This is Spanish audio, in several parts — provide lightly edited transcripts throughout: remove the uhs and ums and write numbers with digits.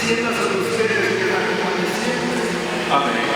cielos sobre ustedes, que la acompañe siempre. Amén.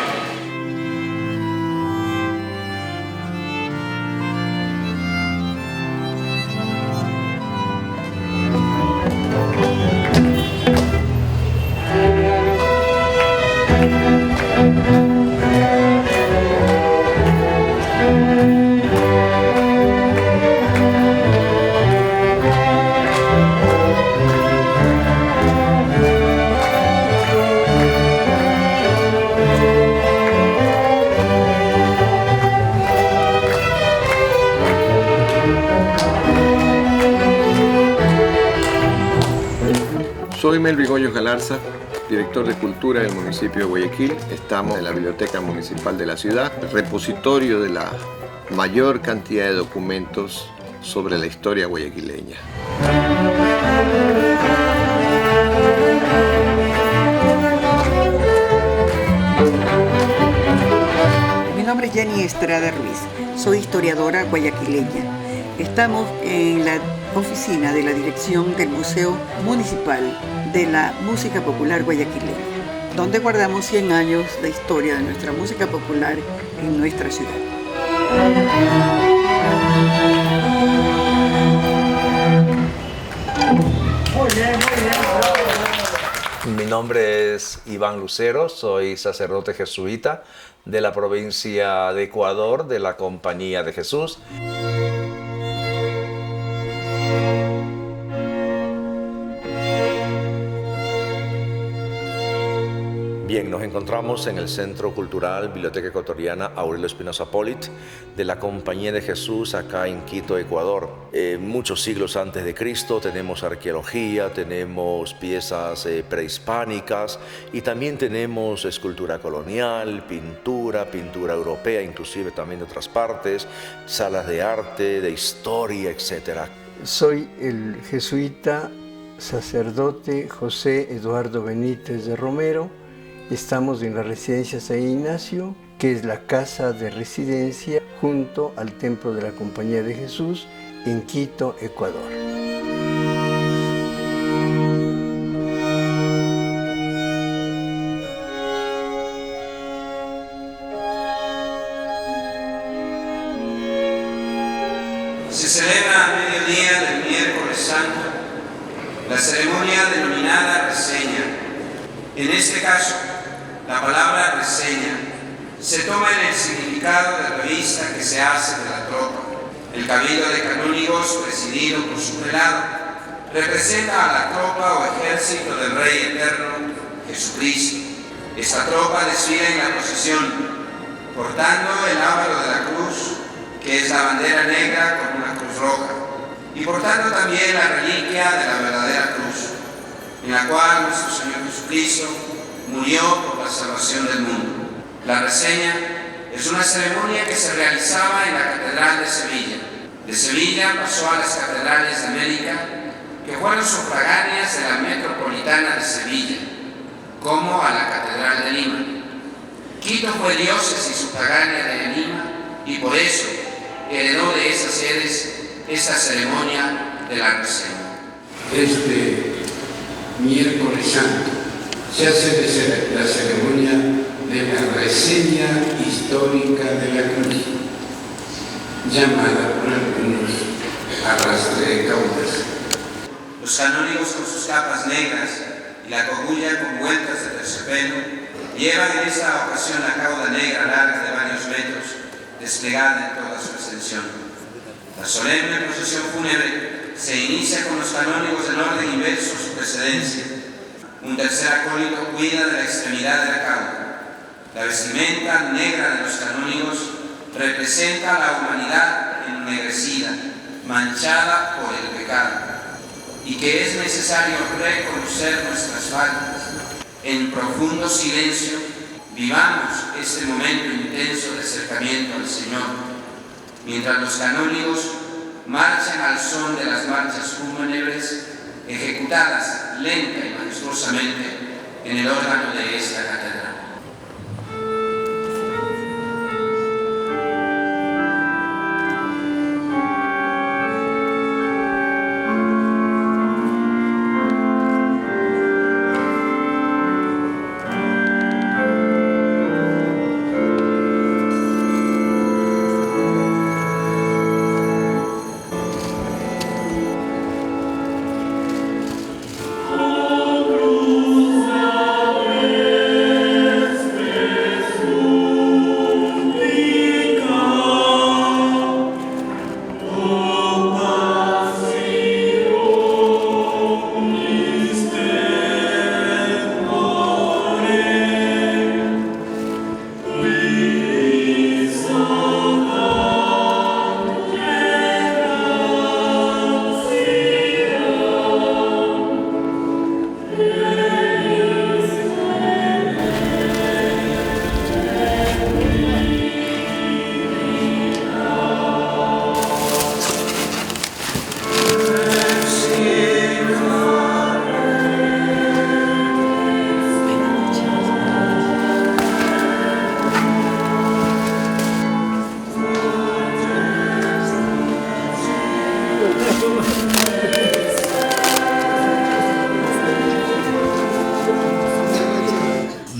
Soy Melvin Hoyos Galarza, director de Cultura del municipio de Guayaquil. Estamos en la Biblioteca Municipal de la ciudad, repositorio de la mayor cantidad de documentos sobre la historia guayaquileña. Mi nombre es Jenny Estrada Ruiz, soy historiadora guayaquileña. Estamos en la oficina de la dirección del Museo Municipal de la Música Popular Guayaquileña, donde guardamos 100 años de historia de nuestra música popular en nuestra ciudad. Muy bien. Mi nombre es Iván Lucero, soy sacerdote jesuita de la provincia de Ecuador, de la Compañía de Jesús. Bien, nos encontramos en el Centro Cultural Biblioteca Ecuatoriana Aurelio Espinosa Polit de la Compañía de Jesús acá en Quito, Ecuador. Muchos siglos antes de Cristo tenemos arqueología, tenemos piezas prehispánicas y también tenemos escultura colonial, pintura europea, inclusive también de otras partes, salas de arte, de historia, etc. Soy el jesuita sacerdote José Eduardo Benítez de Romero. Estamos en la residencia San Ignacio, que es la casa de residencia junto al Templo de la Compañía de Jesús en Quito, Ecuador. Se celebra a mediodía del miércoles santo la ceremonia denominada reseña. En este caso, la palabra reseña se toma en el significado de revista que se hace de la tropa. El cabildo de canónigos, presidido por su prelado, representa a la tropa o ejército del Rey Eterno, Jesucristo. Esta tropa desfila en la procesión, portando el ábaro de la cruz, que es la bandera negra con una cruz roja, y portando también la reliquia de la verdadera cruz, en la cual nuestro Señor Jesucristo murió por la salvación del mundo. La reseña es una ceremonia que se realizaba en la Catedral de Sevilla. De Sevilla pasó a las catedrales de América, que fueron sufragáneas de la metropolitana de Sevilla, como a la Catedral de Lima. Quito fue diócesis sufragánea de Lima y por eso heredó de esas sedes esta ceremonia de la reseña. Este miércoles santo se hace la ceremonia de la reseña histórica de la cruz, llamada por algunos arrastre de caudas. Los canónigos con sus capas negras y la cogulla con vueltas de terciopelo llevan en esta ocasión la cauda negra larga de varios metros, desplegada en toda su extensión. La solemne procesión fúnebre se inicia con los canónigos en orden inverso a su precedencia. Un tercer acólito cuida de la extremidad de la cauda. La vestimenta negra de los canónigos representa la humanidad ennegrecida, manchada por el pecado, y que es necesario reconocer nuestras faltas. En profundo silencio, vivamos este momento intenso de acercamiento al Señor, mientras los canónigos marchan al son de las marchas fúnebres ejecutadas lenta y majestuosamente en el órgano de esta catedral.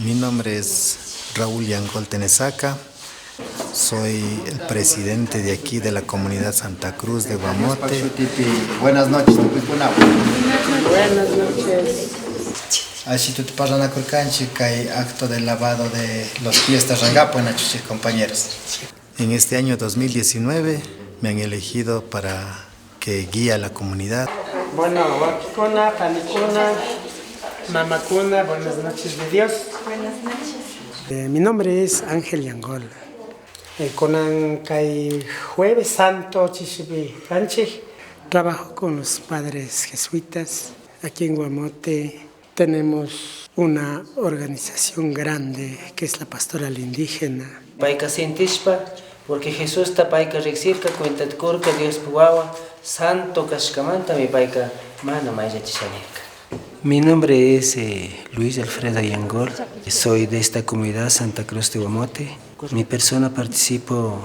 Mi nombre es Raúl Yangol Tenesaca, soy el presidente de aquí de la comunidad Santa Cruz de Guamote. Buenas noches. Buenas noches. Así tú te pasas a Curcanchi, que hay acto de lavado de los pies de Rangapo en chuchis compañeros. En este año 2019 me han elegido para que guíe a la comunidad. Bueno, Wakikuna, Panicuna, Mamacuna, buenas noches de Dios. Buenas noches. Mi nombre es Ángel Yangol. Conan Kai Jueves Santo Chishibi Canchi. Trabajo con los padres jesuitas. Aquí en Guamote tenemos una organización grande que es la Pastoral Indígena. Paika Sintishpa, porque Jesús está paika rexirka, cuenta corca, Dios puawa, santo kashkamanta, mi paika, mana maya chishanirka. Mi nombre es Luis Alfredo Yangol, soy de esta comunidad Santa Cruz de Guamote. Mi persona participo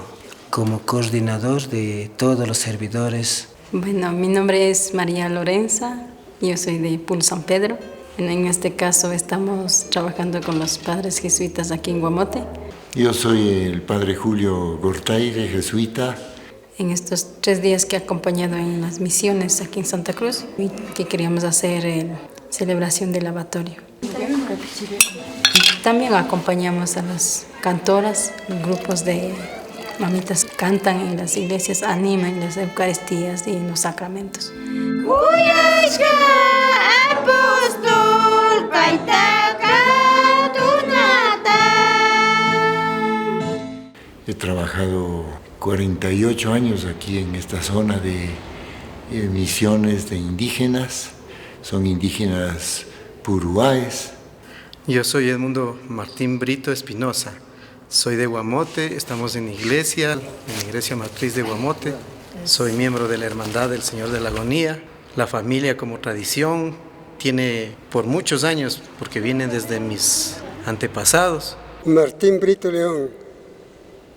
como coordinador de todos los servidores. Bueno, mi nombre es María Lorenza, yo soy de Puno San Pedro. En este caso estamos trabajando con los padres jesuitas aquí en Guamote. Yo soy el padre Julio Gortaire, jesuita. En estos 3 días que he acompañado en las misiones aquí en Santa Cruz, y que queríamos hacer celebración del lavatorio. También acompañamos a las cantoras, grupos de mamitas cantan en las iglesias, animan en las Eucaristías y en los sacramentos. He trabajado 48 años aquí en esta zona de misiones de indígenas. Son indígenas puruáes. Yo soy Edmundo Martín Brito Espinosa. Soy de Guamote, estamos en la iglesia matriz de Guamote. Soy miembro de la Hermandad del Señor de la Agonía. La familia como tradición tiene por muchos años, porque viene desde mis antepasados. Martín Brito León.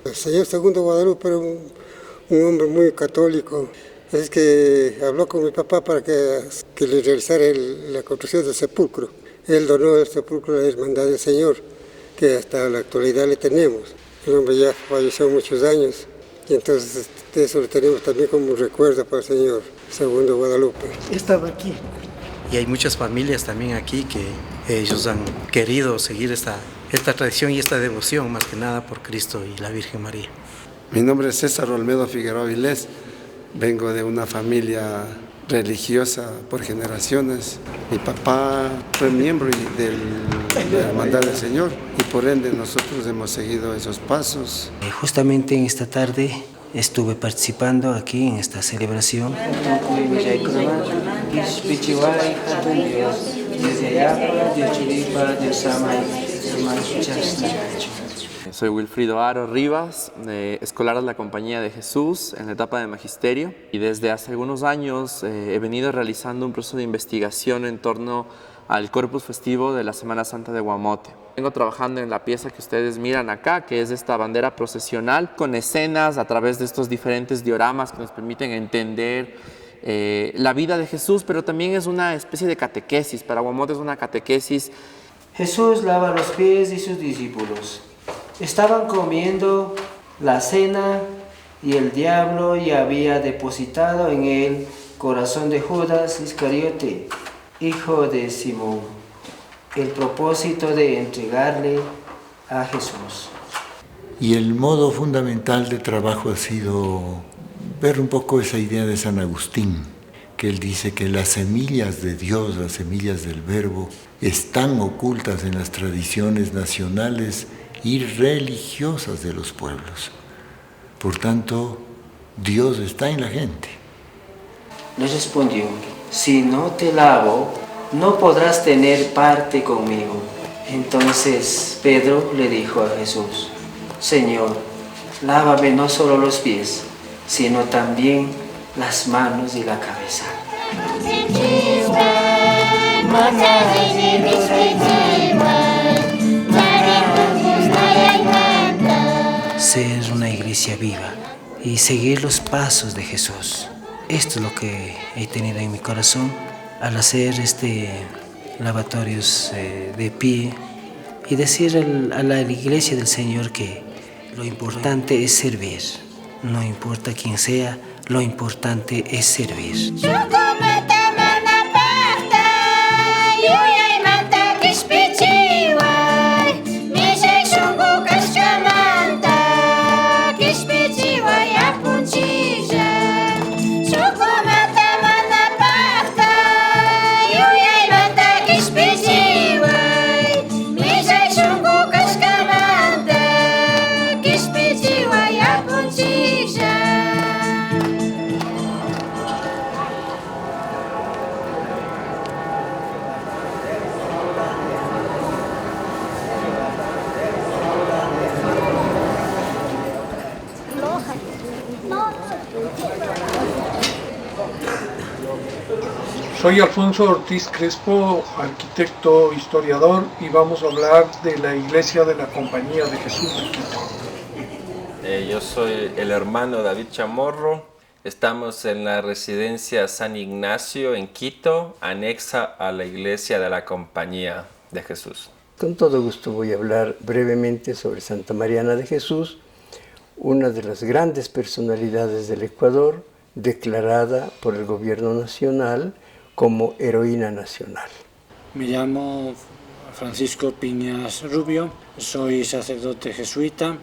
El señor Segundo Guadalupe era un hombre muy católico. Es que habló con mi papá para que le realizara la construcción del sepulcro. Él donó el sepulcro a la Hermandad del Señor, que hasta la actualidad le tenemos. El hombre ya falleció muchos años y entonces eso lo tenemos también como un recuerdo para el señor Segundo Guadalupe. Estaba aquí. Y hay muchas familias también aquí que ellos han querido seguir esta tradición y esta devoción, más que nada por Cristo y la Virgen María. Mi nombre es César Olmedo Figueroa Vilés. Vengo de una familia religiosa por generaciones. Mi papá fue miembro de la Hermandad del Señor y por ende nosotros hemos seguido esos pasos. Justamente en esta tarde estuve participando aquí en esta celebración. Soy Wilfrido Aro Rivas, escolar de la Compañía de Jesús en la etapa de Magisterio, y desde hace algunos años he venido realizando un proceso de investigación en torno al corpus festivo de la Semana Santa de Guamote. Vengo trabajando en la pieza que ustedes miran acá, que es esta bandera procesional con escenas a través de estos diferentes dioramas que nos permiten entender la vida de Jesús, pero también es una especie de catequesis. Para Guamote es una catequesis. Jesús lava los pies de sus discípulos. Estaban comiendo la cena y el diablo ya había depositado en el corazón de Judas Iscariote, hijo de Simón, el propósito de entregarle a Jesús. Y el modo fundamental de trabajo ha sido ver un poco esa idea de San Agustín, que él dice que las semillas de Dios, las semillas del Verbo, están ocultas en las tradiciones nacionales y religiosas de los pueblos. Por tanto, Dios está en la gente. Le respondió: si no te lavo, no podrás tener parte conmigo. Entonces Pedro le dijo a Jesús: Señor, lávame no solo los pies, sino también las manos y la cabeza. Ser una iglesia viva y seguir los pasos de Jesús. Esto es lo que he tenido en mi corazón al hacer lavatorios de pie y decir a la iglesia del Señor que lo importante es servir. No importa quién sea, lo importante es servir. Soy Alfonso Ortiz Crespo, arquitecto, historiador, y vamos a hablar de la Iglesia de la Compañía de Jesús de Quito. Yo soy el hermano David Chamorro. Estamos en la residencia San Ignacio en Quito, anexa a la Iglesia de la Compañía de Jesús. Con todo gusto voy a hablar brevemente sobre Santa Mariana de Jesús, una de las grandes personalidades del Ecuador, declarada por el gobierno nacional como heroína nacional. Me llamo Francisco Piñas Rubio, soy sacerdote jesuita,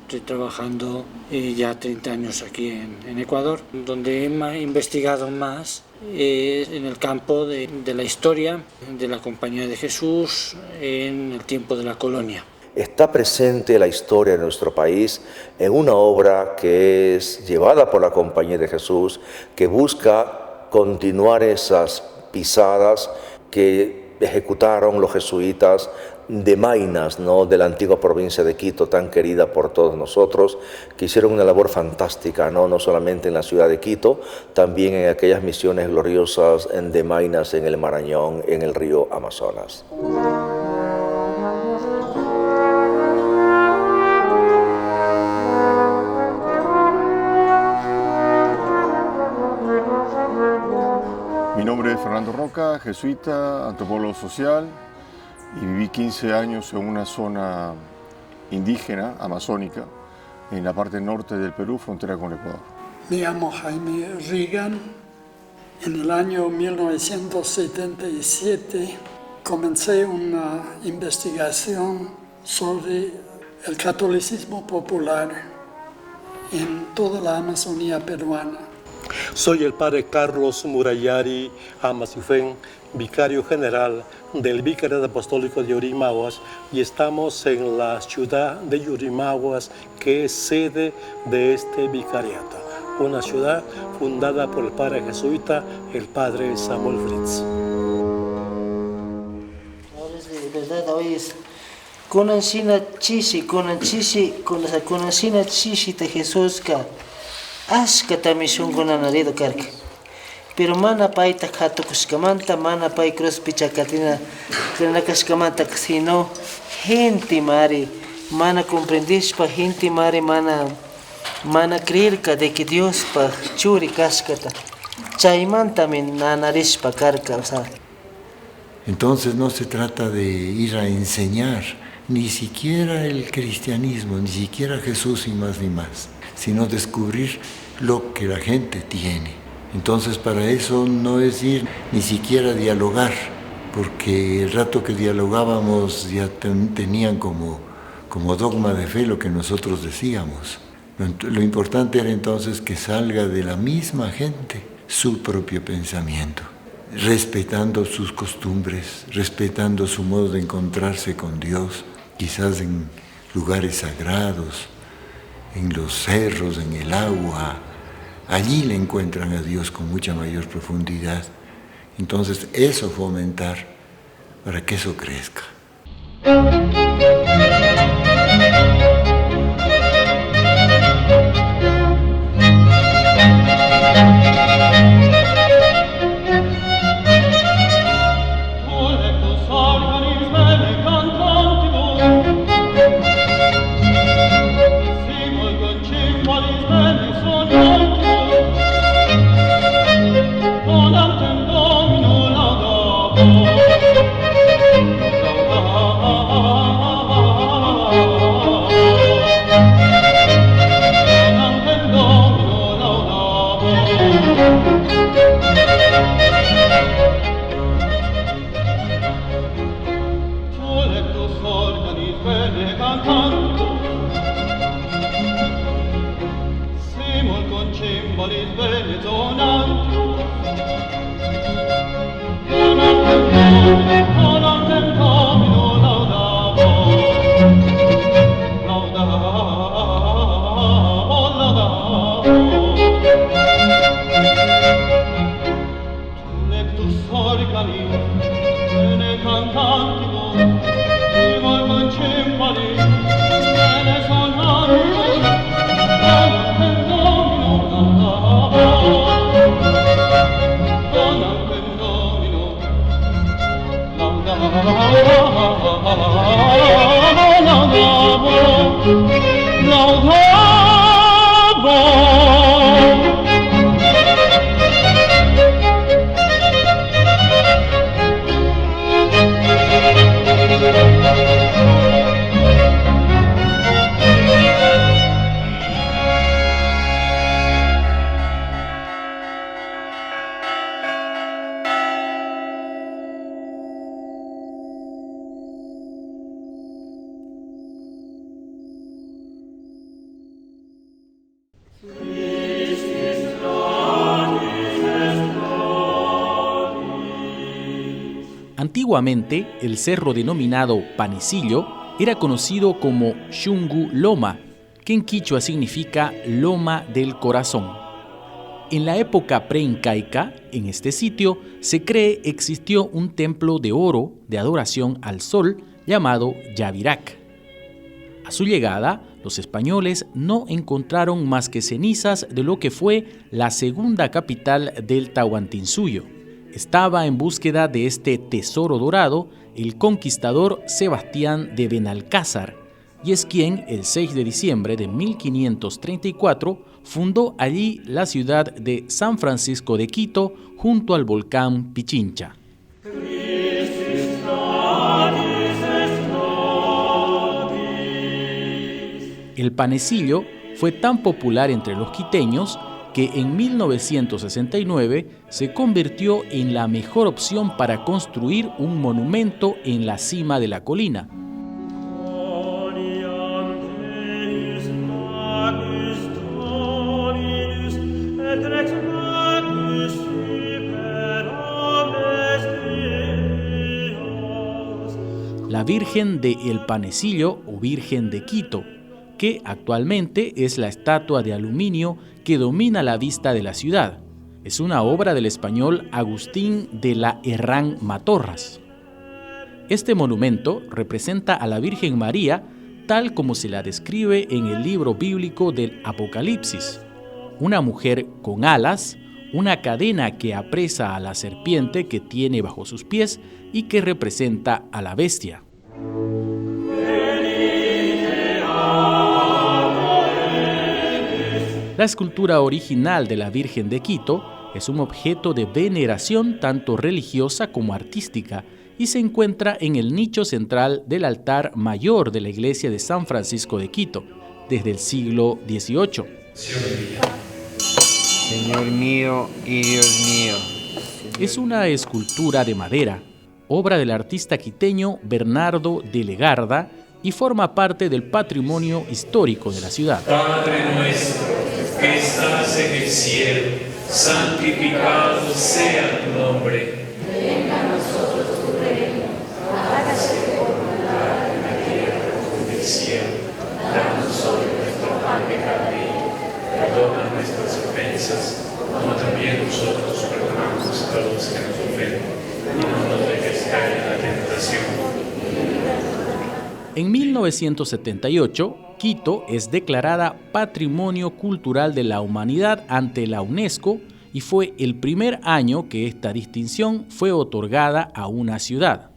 estoy trabajando ya 30 años aquí en Ecuador, donde he investigado más en el campo de la historia de la Compañía de Jesús en el tiempo de la colonia. Está presente la historia de nuestro país en una obra que es llevada por la Compañía de Jesús, que busca continuar esas pisadas que ejecutaron los jesuitas de Maynas, ¿no?, de la antigua provincia de Quito, tan querida por todos nosotros, que hicieron una labor fantástica, no solamente en la ciudad de Quito, también en aquellas misiones gloriosas de Maynas en el Marañón, en el río Amazonas. Mi nombre es Fernando Roca, jesuita, antropólogo social, y viví 15 años en una zona indígena, amazónica, en la parte norte del Perú, frontera con Ecuador. Me llamo Jaime Reagan. En el año 1977 comencé una investigación sobre el catolicismo popular en toda la Amazonía peruana. Soy el padre Carlos Murayari Amasifén, vicario general del Vicariato Apostólico de Yurimaguas, y estamos en la ciudad de Yurimaguas, que es sede de este vicariato, una ciudad fundada por el padre jesuita, el padre Samuel Fritz. Ahora es de verdad, hoy es Conancina Chishi de Jesús ka. Ashka tamishun gunanarido karka. Pero mana paita kato kushkamanta, mana pai cruz pichakatina, kashkamanta, sino gente mari, mana comprendishpa, gente mari, mana creerka de que Dios pa churi kashkata. Chaimanta min nanarishpa karka, o sea. Entonces no se trata de ir a enseñar ni siquiera el cristianismo, ni siquiera Jesús, ni más, sino descubrir lo que la gente tiene. Entonces para eso no es ir ni siquiera a dialogar, porque el rato que dialogábamos ya tenían como dogma de fe lo que nosotros decíamos. Lo importante era entonces que salga de la misma gente su propio pensamiento, respetando sus costumbres, respetando su modo de encontrarse con Dios, quizás en lugares sagrados, en los cerros, en el agua. Allí le encuentran a Dios con mucha mayor profundidad. Entonces eso fomentar para que eso crezca. Antiguamente, el cerro denominado Panecillo era conocido como Shungu Loma, que en quichua significa Loma del Corazón. En la época preincaica, en este sitio, se cree existió un templo de oro de adoración al sol llamado Yavirac. A su llegada, los españoles no encontraron más que cenizas de lo que fue la segunda capital del Tahuantinsuyo. Estaba en búsqueda de este tesoro dorado el conquistador Sebastián de Benalcázar, y es quien, el 6 de diciembre de 1534, fundó allí la ciudad de San Francisco de Quito junto al volcán Pichincha. El panecillo fue tan popular entre los quiteños que en 1969 se convirtió en la mejor opción para construir un monumento en la cima de la colina. La Virgen de El Panecillo o Virgen de Quito, que actualmente es la estatua de aluminio que domina la vista de la ciudad. Es una obra del español Agustín de la Herrán Matorras. Este monumento representa a la Virgen María tal como se la describe en el libro bíblico del Apocalipsis. Una mujer con alas, una cadena que apresa a la serpiente que tiene bajo sus pies y que representa a la bestia. La escultura original de la Virgen de Quito es un objeto de veneración tanto religiosa como artística y se encuentra en el nicho central del altar mayor de la iglesia de San Francisco de Quito, desde el siglo XVIII. Señor mío y Dios mío. Es una escultura de madera, obra del artista quiteño Bernardo de Legarda, y forma parte del patrimonio histórico de la ciudad. Padre nuestro, que estás en el cielo, santificado sea tu nombre. Venga a nosotros tu reino, hágase tu voluntad en la tierra como en el cielo. Danos hoy nuestro pan de cada día, perdona nuestras ofensas, como también nosotros perdonamos a los que nos ofenden, y no nos dejes caer en la tentación. En 1978, Quito es declarada Patrimonio Cultural de la Humanidad ante la UNESCO y fue el primer año que esta distinción fue otorgada a una ciudad.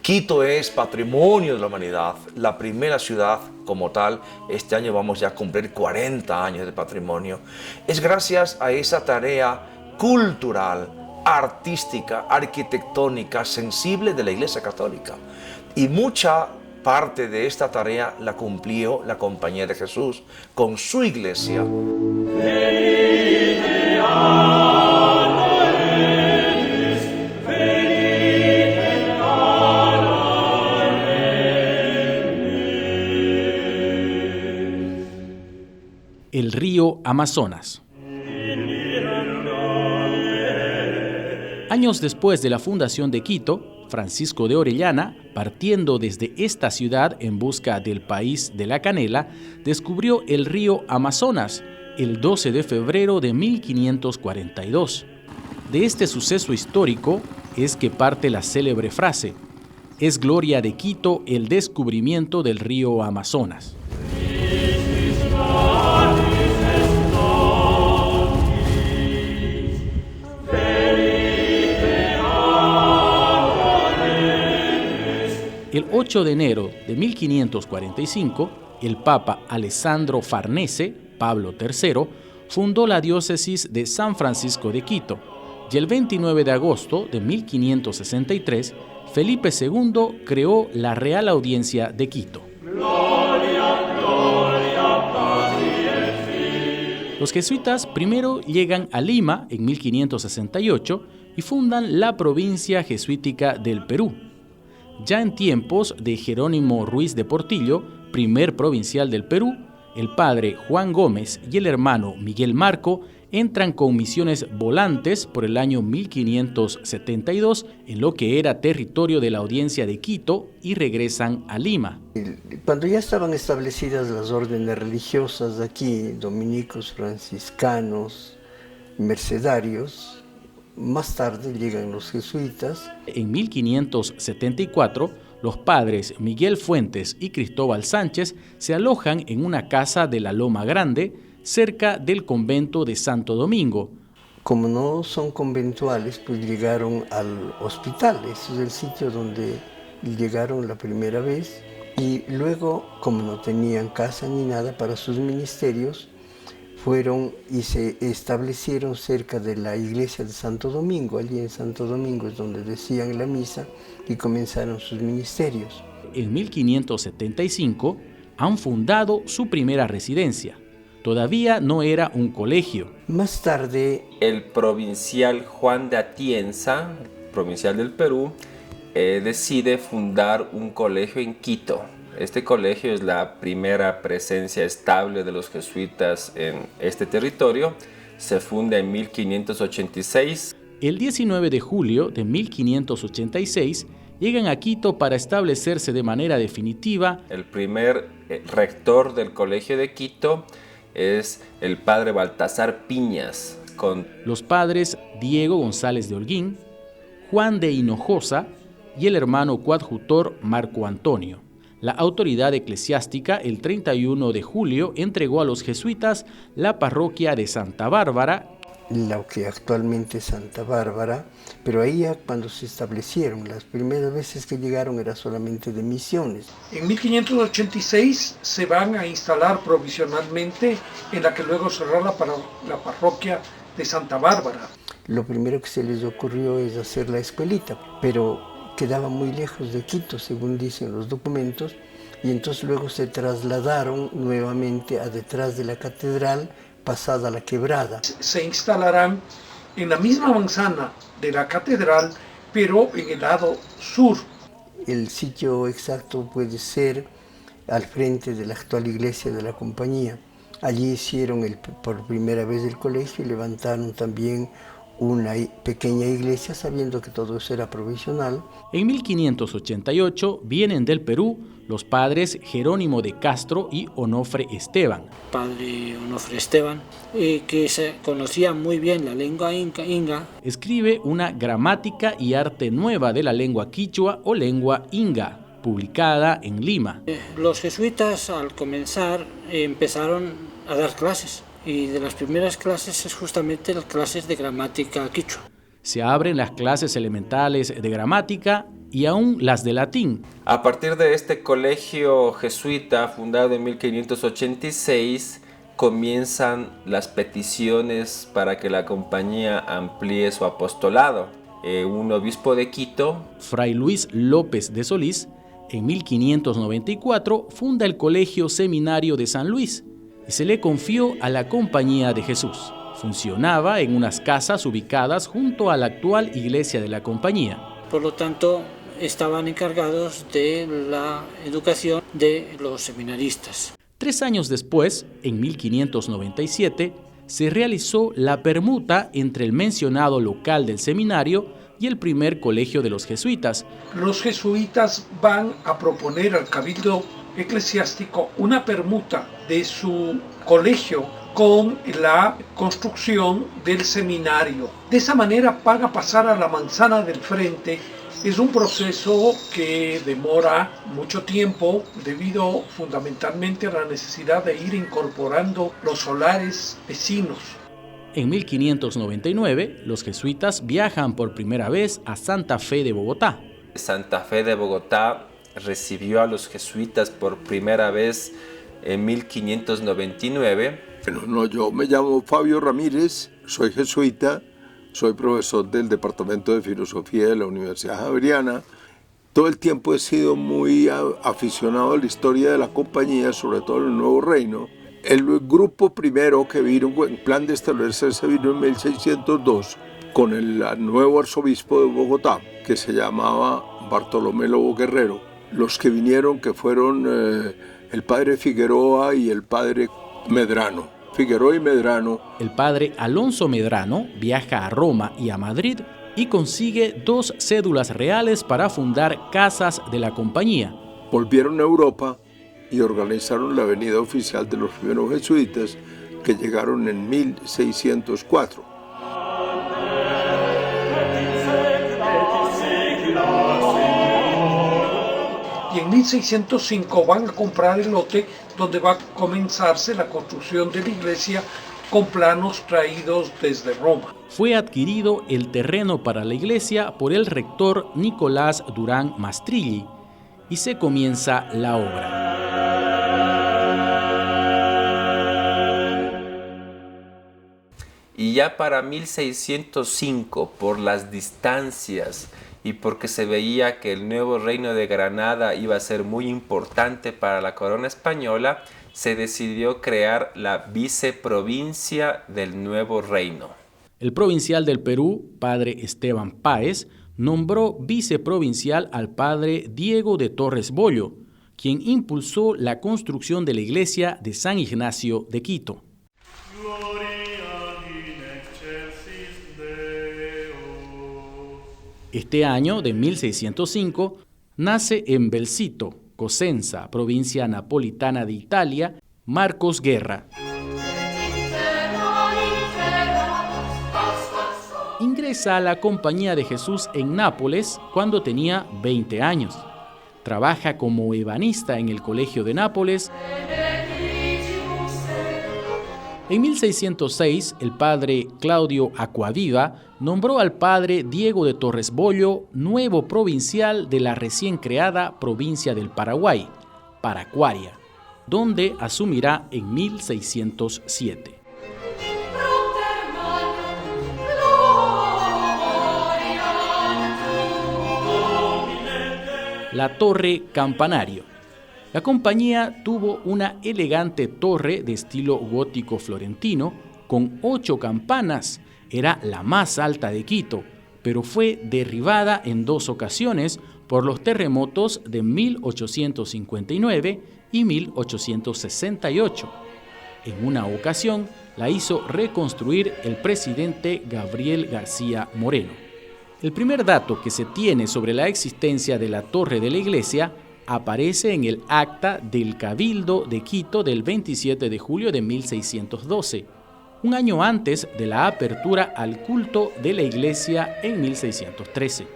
Quito es Patrimonio de la Humanidad, la primera ciudad como tal. Este año vamos ya a cumplir 40 años de patrimonio. Es gracias a esa tarea cultural, artística, arquitectónica, sensible de la Iglesia Católica. Y mucha parte de esta tarea la cumplió la Compañía de Jesús con su iglesia. El río Amazonas. Años después de la fundación de Quito, Francisco de Orellana, partiendo desde esta ciudad en busca del país de la canela, descubrió el río Amazonas el 12 de febrero de 1542. De este suceso histórico es que parte la célebre frase: es gloria de Quito el descubrimiento del río Amazonas. El 8 de enero de 1545, el Papa Alessandro Farnese, Pablo III, fundó la diócesis de San Francisco de Quito, y el 29 de agosto de 1563, Felipe II creó la Real Audiencia de Quito. Los jesuitas primero llegan a Lima en 1568 y fundan la provincia jesuítica del Perú. Ya en tiempos de Jerónimo Ruiz de Portillo, primer provincial del Perú, el padre Juan Gómez y el hermano Miguel Marco entran con misiones volantes por el año 1572 en lo que era territorio de la Audiencia de Quito y regresan a Lima. Cuando ya estaban establecidas las órdenes religiosas de aquí, dominicos, franciscanos, mercedarios, más tarde llegan los jesuitas. En 1574, los padres Miguel Fuentes y Cristóbal Sánchez se alojan en una casa de la Loma Grande, cerca del convento de Santo Domingo. Como no son conventuales, pues llegaron al hospital. Ese es el sitio donde llegaron la primera vez. Y luego, como no tenían casa ni nada para sus ministerios, fueron y se establecieron cerca de la iglesia de Santo Domingo. Allí en Santo Domingo es donde decían la misa y comenzaron sus ministerios. En 1575 han fundado su primera residencia. Todavía no era un colegio. Más tarde, el provincial Juan de Atienza, provincial del Perú, decide fundar un colegio en Quito. Este colegio es la primera presencia estable de los jesuitas en este territorio. Se funda en 1586. El 19 de julio de 1586 llegan a Quito para establecerse de manera definitiva. El primer rector del colegio de Quito es el padre Baltasar Piñas, con los padres Diego González de Holguín, Juan de Hinojosa y el hermano coadjutor Marco Antonio. La autoridad eclesiástica el 31 de julio entregó a los jesuitas la parroquia de Santa Bárbara, lo que actualmente es Santa Bárbara, pero ahí ya cuando se establecieron, las primeras veces que llegaron era solamente de misiones. En 1586 se van a instalar provisionalmente en la que luego será la parroquia de Santa Bárbara. Lo primero que se les ocurrió es hacer la escuelita, pero quedaba muy lejos de Quito, según dicen los documentos, y entonces luego se trasladaron nuevamente a detrás de la catedral, pasada la quebrada. Se instalarán en la misma manzana de la catedral, pero en el lado sur. El sitio exacto puede ser al frente de la actual iglesia de la compañía. Allí hicieron por primera vez el colegio y levantaron también una pequeña iglesia, sabiendo que todo eso era provisional. En 1588 vienen del Perú los padres Jerónimo de Castro y Onofre Esteban. Padre Onofre Esteban, que se conocía muy bien la lengua inga, escribe una gramática y arte nueva de la lengua quichua o lengua inga, publicada en Lima. Los jesuitas al comenzar empezaron a dar clases. Y de las primeras clases es justamente las clases de gramática quichua. Se abren las clases elementales de gramática y aún las de latín. A partir de este colegio jesuita fundado en 1586, comienzan las peticiones para que la compañía amplíe su apostolado. Un obispo de Quito, Fray Luis López de Solís, En 1594 funda el Colegio Seminario de San Luis y se le confió a la Compañía de Jesús. Funcionaba en unas casas ubicadas junto a la actual iglesia de la Compañía. Por lo tanto, estaban encargados de la educación de los seminaristas. 3 años después, en 1597, se realizó la permuta entre el mencionado local del seminario y el primer colegio de los jesuitas. Los jesuitas van a proponer al cabildo eclesiástico una permuta de su colegio con la construcción del seminario. De esa manera van a pasar a la manzana del frente. Es un proceso que demora mucho tiempo debido fundamentalmente a la necesidad de ir incorporando los solares vecinos. En 1599, los jesuitas viajan por primera vez a Santa Fe de Bogotá. Santa Fe de Bogotá recibió a los jesuitas por primera vez en 1599. Yo me llamo Fabio Ramírez, soy jesuita, soy profesor del Departamento de Filosofía de la Universidad Javeriana. Todo el tiempo he sido muy aficionado a la historia de la compañía, sobre todo en el Nuevo Reino. El grupo primero que vino en plan de establecerse vino en 1602 con el nuevo arzobispo de Bogotá, que se llamaba Bartolomé Lobo Guerrero. Los que vinieron, que fueron el padre Figueroa y el padre Medrano. Figueroa y Medrano. El padre Alonso Medrano viaja a Roma y a Madrid y consigue 2 cédulas reales para fundar casas de la compañía. Volvieron a Europa y organizaron la venida oficial de los primeros jesuitas que llegaron en 1604. Y en 1605 van a comprar el lote donde va a comenzarse la construcción de la iglesia con planos traídos desde Roma. Fue adquirido el terreno para la iglesia por el rector Nicolás Durán Mastrilli y se comienza la obra. Y ya para 1605, por las distancias y porque se veía que el nuevo reino de Granada iba a ser muy importante para la corona española, se decidió crear la viceprovincia del nuevo reino. El provincial del Perú, padre Esteban Páez, nombró viceprovincial al padre Diego de Torres Bollo, quien impulsó la construcción de la iglesia de San Ignacio de Quito. Este año de 1605 nace en Belcito, Cosenza, provincia napolitana de Italia, Marcos Guerra. Ingresa a la Compañía de Jesús en Nápoles cuando tenía 20 años. Trabaja como ebanista en el Colegio de Nápoles. En 1606, el padre Claudio Acquaviva nombró al padre Diego de Torres Bollo nuevo provincial de la recién creada provincia del Paraguay, Paracuaria, donde asumirá en 1607. La Torre Campanario. La compañía tuvo una elegante torre de estilo gótico florentino con 8 campanas. Era la más alta de Quito, pero fue derribada en 2 ocasiones por los terremotos de 1859 y 1868. En una ocasión la hizo reconstruir el presidente Gabriel García Moreno. El primer dato que se tiene sobre la existencia de la torre de la iglesia aparece en el acta del Cabildo de Quito del 27 de julio de 1612, un año antes de la apertura al culto de la iglesia en 1613.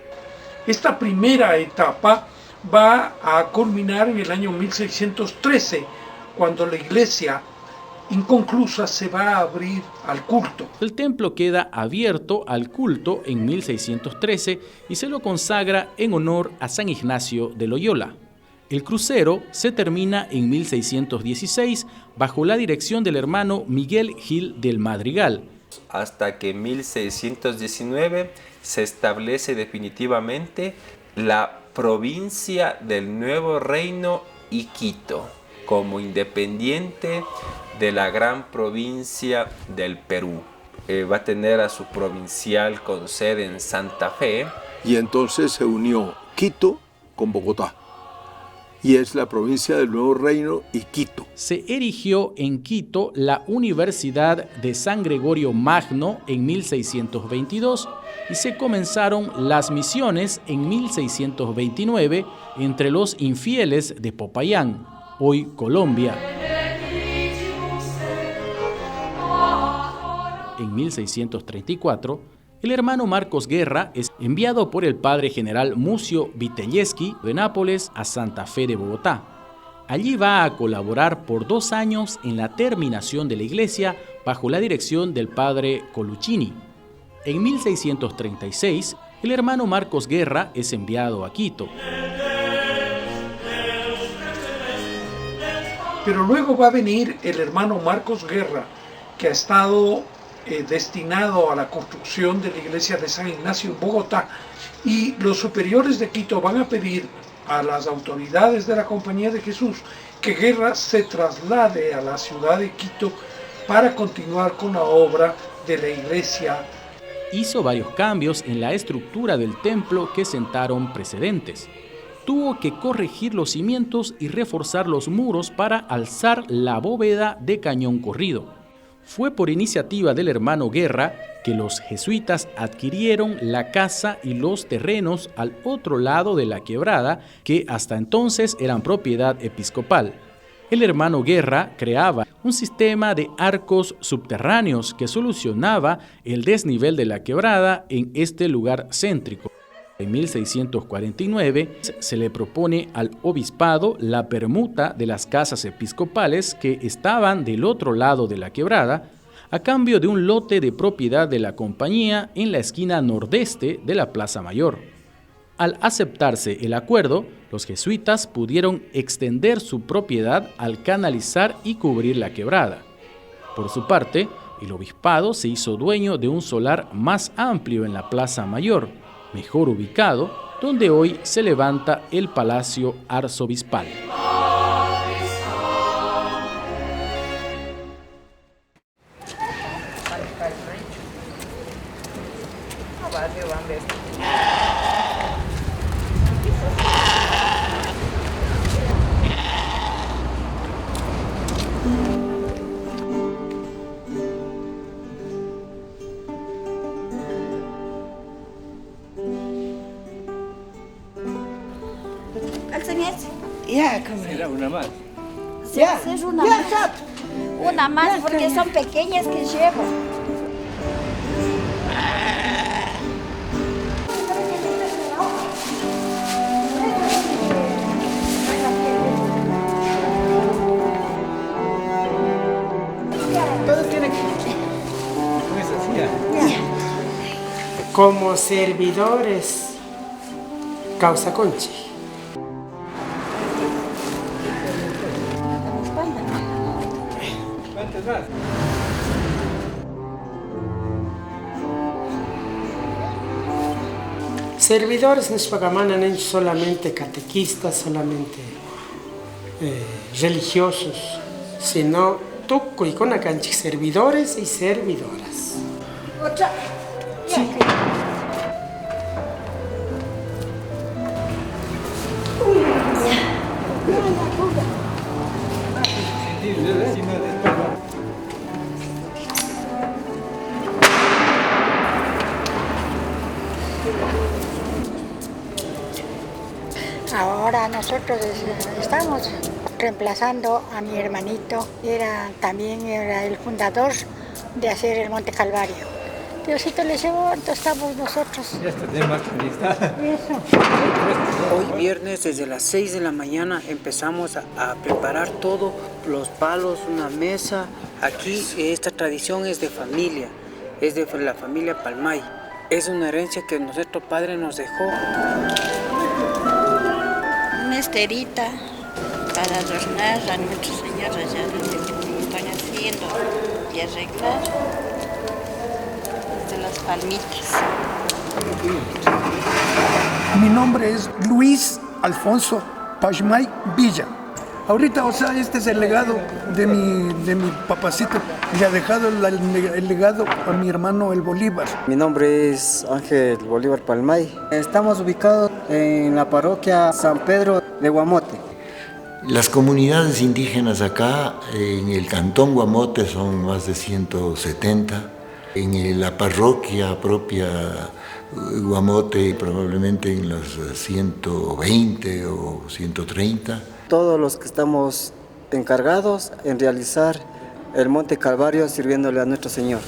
Esta primera etapa va a culminar en el año 1613, cuando la iglesia inconclusa se va a abrir al culto. El templo queda abierto al culto en 1613 y se lo consagra en honor a San Ignacio de Loyola. El crucero se termina en 1616 bajo la dirección del hermano Miguel Gil del Madrigal. Hasta que en 1619 se establece definitivamente la provincia del Nuevo Reino Iquitos, como independiente de la gran provincia del Perú. Va a tener a su provincial con sede en Santa Fe. Y entonces se unió Quito con Bogotá. Y es la provincia del Nuevo Reino Iquitos. Se erigió en Quito la Universidad de San Gregorio Magno en 1622 y se comenzaron las misiones en 1629 entre los infieles de Popayán, hoy Colombia. En 1634, el hermano Marcos Guerra es enviado por el padre general Mucio Vitelleschi de Nápoles a Santa Fe de Bogotá. Allí va a colaborar por 2 años en la terminación de la iglesia bajo la dirección del padre Coluccini. En 1636, el hermano Marcos Guerra es enviado a Quito. Pero luego va a venir el hermano Marcos Guerra, que ha estado destinado a la construcción de la iglesia de San Ignacio en Bogotá, y los superiores de Quito van a pedir a las autoridades de la Compañía de Jesús que Guerra se traslade a la ciudad de Quito para continuar con la obra de la iglesia. Hizo varios cambios en la estructura del templo que sentaron precedentes. Tuvo que corregir los cimientos y reforzar los muros para alzar la bóveda de cañón corrido. Fue por iniciativa del hermano Guerra que los jesuitas adquirieron la casa y los terrenos al otro lado de la quebrada, que hasta entonces eran propiedad episcopal. El hermano Guerra creaba un sistema de arcos subterráneos que solucionaba el desnivel de la quebrada en este lugar céntrico. En 1649 se le propone al obispado la permuta de las casas episcopales que estaban del otro lado de la quebrada, a cambio de un lote de propiedad de la compañía en la esquina nordeste de la Plaza Mayor. Al aceptarse el acuerdo, los jesuitas pudieron extender su propiedad al canalizar y cubrir la quebrada. Por su parte, el obispado se hizo dueño de un solar más amplio en la Plaza Mayor, mejor ubicado, donde hoy se levanta el Palacio Arzobispal. Ya, ¿Será una más? Ya, es una más. Una más porque son pequeñas que llevo. Todo tiene que... Como servidores, causa conchi. Servidores no es solamente catequistas, solamente religiosos, sino tuco y con canchi, servidores y servidoras. Sí. Ahora nosotros estamos reemplazando a mi hermanito, también era el fundador de hacer el Monte Calvario. Diosito le llevó, entonces estamos nosotros. Hoy viernes desde las 6 de la mañana empezamos a preparar todo, los palos, una mesa. Aquí esta tradición es de familia, es de la familia Palmay. Es una herencia que nuestro padre nos dejó. Una esterita para adornar a nuestro Señor allá donde están haciendo y arreglar de las palmitas. Mi nombre es Luis Alfonso Pachmay Villa. Ahorita, este es el legado de mi papacito. Le ha dejado el legado a mi hermano el Bolívar. Mi nombre es Ángel Bolívar Palmay. Estamos ubicados en la parroquia San Pedro de Guamote. Las comunidades indígenas acá, en el cantón Guamote, son más de 170. En la parroquia propia Guamote, probablemente en las 120 o 130. Todos los que estamos encargados en realizar el Monte Calvario sirviéndole a nuestro Señor.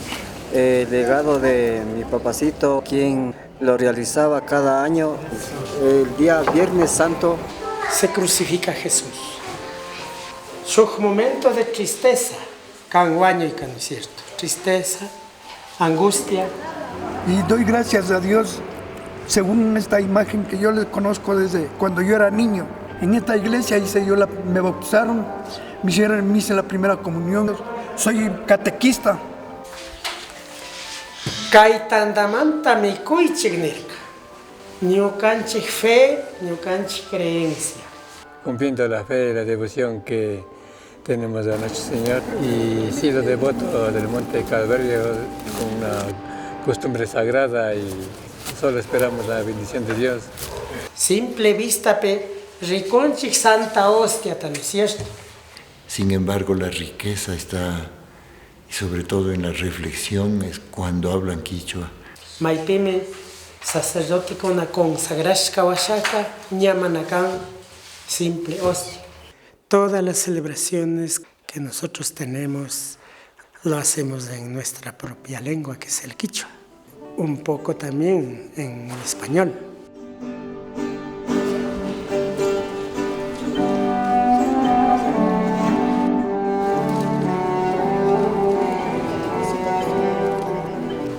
El legado de mi papacito, quien lo realizaba cada año, el día Viernes Santo. Se crucifica Jesús. Sus momentos de tristeza, canguaño y canicierto. Tristeza, angustia. Y doy gracias a Dios, según esta imagen que yo les conozco desde cuando yo era niño. En esta iglesia me bautizaron, me hice la primera comunión. Soy catequista. Kaitandamanta mi kuichignerka. Ñukanchik fe, ñukanchik creencia. Cumpliendo la fe y la devoción que tenemos a nuestro Señor y sido devoto del Monte Calvario con una costumbre sagrada y solo esperamos la bendición de Dios. Simple vista riconchik Santa Hostia, ¿no es cierto? Sin embargo, la riqueza está, y sobre todo en la reflexión, es cuando hablan quichua. Maipime, sacerdote con la consagrashka washaka, ñamanakan, simple hostia. Todas las celebraciones que nosotros tenemos lo hacemos en nuestra propia lengua, que es el quichua. Un poco también en español.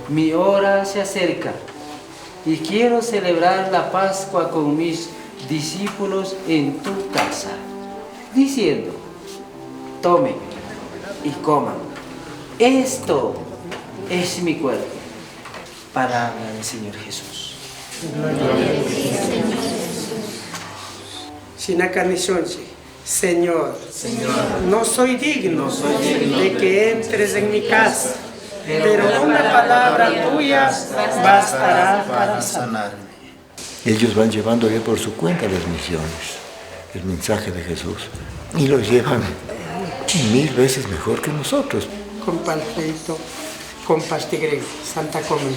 Mi hora se acerca y quiero celebrar la Pascua con mis discípulos en tu casa, diciendo, tomen y coman. Esto es mi cuerpo, palabra del Señor Jesús. Señor, no soy digno de que entres en mi casa, pero una palabra tuya bastará para sanarme. Ellos van llevando ya por su cuenta las misiones, el mensaje de Jesús, y lo llevan 1000 veces mejor que nosotros. Con palfeito, con pastigre, Santa Comunión.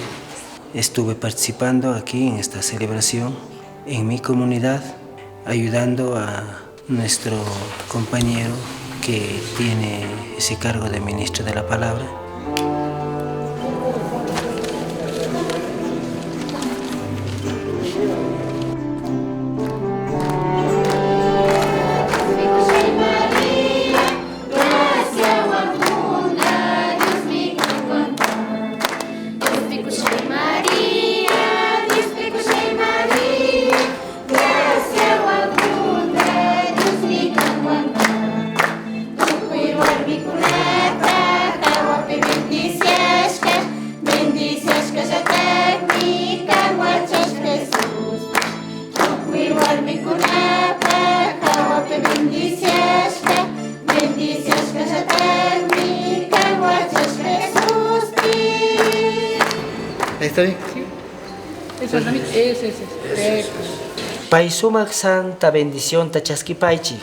Estuve participando aquí en esta celebración, en mi comunidad, ayudando a nuestro compañero que tiene ese cargo de ministro de la palabra. ¿Está bien? Sí. Ese. Paisumak santa bendición tachasquipaichi.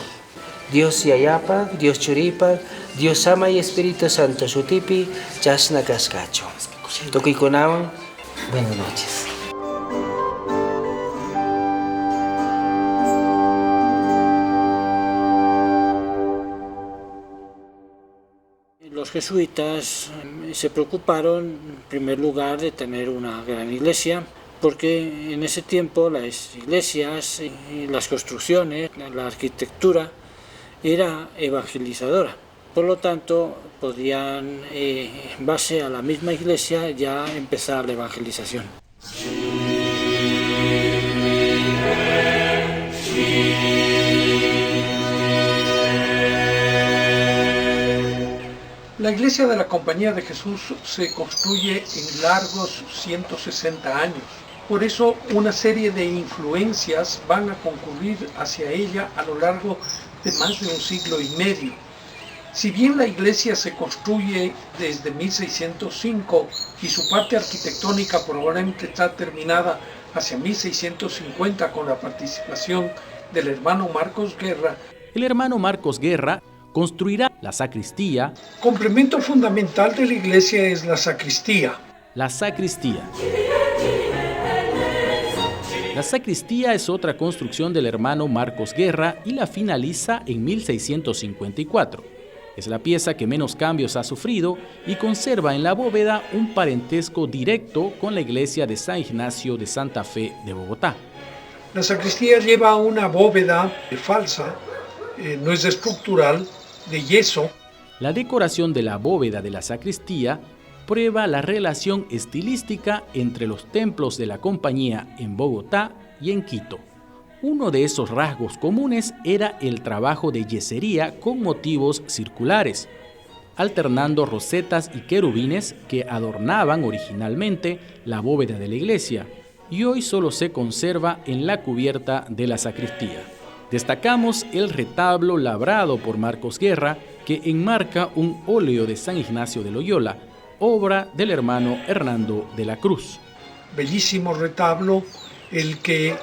Dios Yayapa, Dios Churipa, Dios Ama y Espíritu Santo Shutipi, Chasna Cascacho. Toquikonawan, buenas noches. Los jesuitas se preocuparon en primer lugar de tener una gran iglesia, porque en ese tiempo las iglesias, las construcciones, la arquitectura era evangelizadora. Por lo tanto, podían, en base a la misma iglesia, ya empezar la evangelización. La iglesia de la Compañía de Jesús se construye en largos 160 años. Por eso una serie de influencias van a concurrir hacia ella a lo largo de más de un siglo y medio. Si bien la iglesia se construye desde 1605 y su parte arquitectónica probablemente está terminada hacia 1650 con la participación del hermano Marcos Guerra, el hermano Marcos Guerra construirá la sacristía. Complemento fundamental de la iglesia es la sacristía. La sacristía. La sacristía es otra construcción del hermano Marcos Guerra y la finaliza en 1654. Es la pieza que menos cambios ha sufrido y conserva en la bóveda un parentesco directo con la iglesia de San Ignacio de Santa Fe de Bogotá. La sacristía lleva una bóveda falsa, no es estructural, de yeso. La decoración de la bóveda de la sacristía prueba la relación estilística entre los templos de la compañía en Bogotá y en Quito. Uno de esos rasgos comunes era el trabajo de yesería con motivos circulares, alternando rosetas y querubines que adornaban originalmente la bóveda de la iglesia y hoy solo se conserva en la cubierta de la sacristía. Destacamos el retablo labrado por Marcos Guerra que enmarca un óleo de San Ignacio de Loyola, obra del hermano Hernando de la Cruz. Bellísimo retablo el que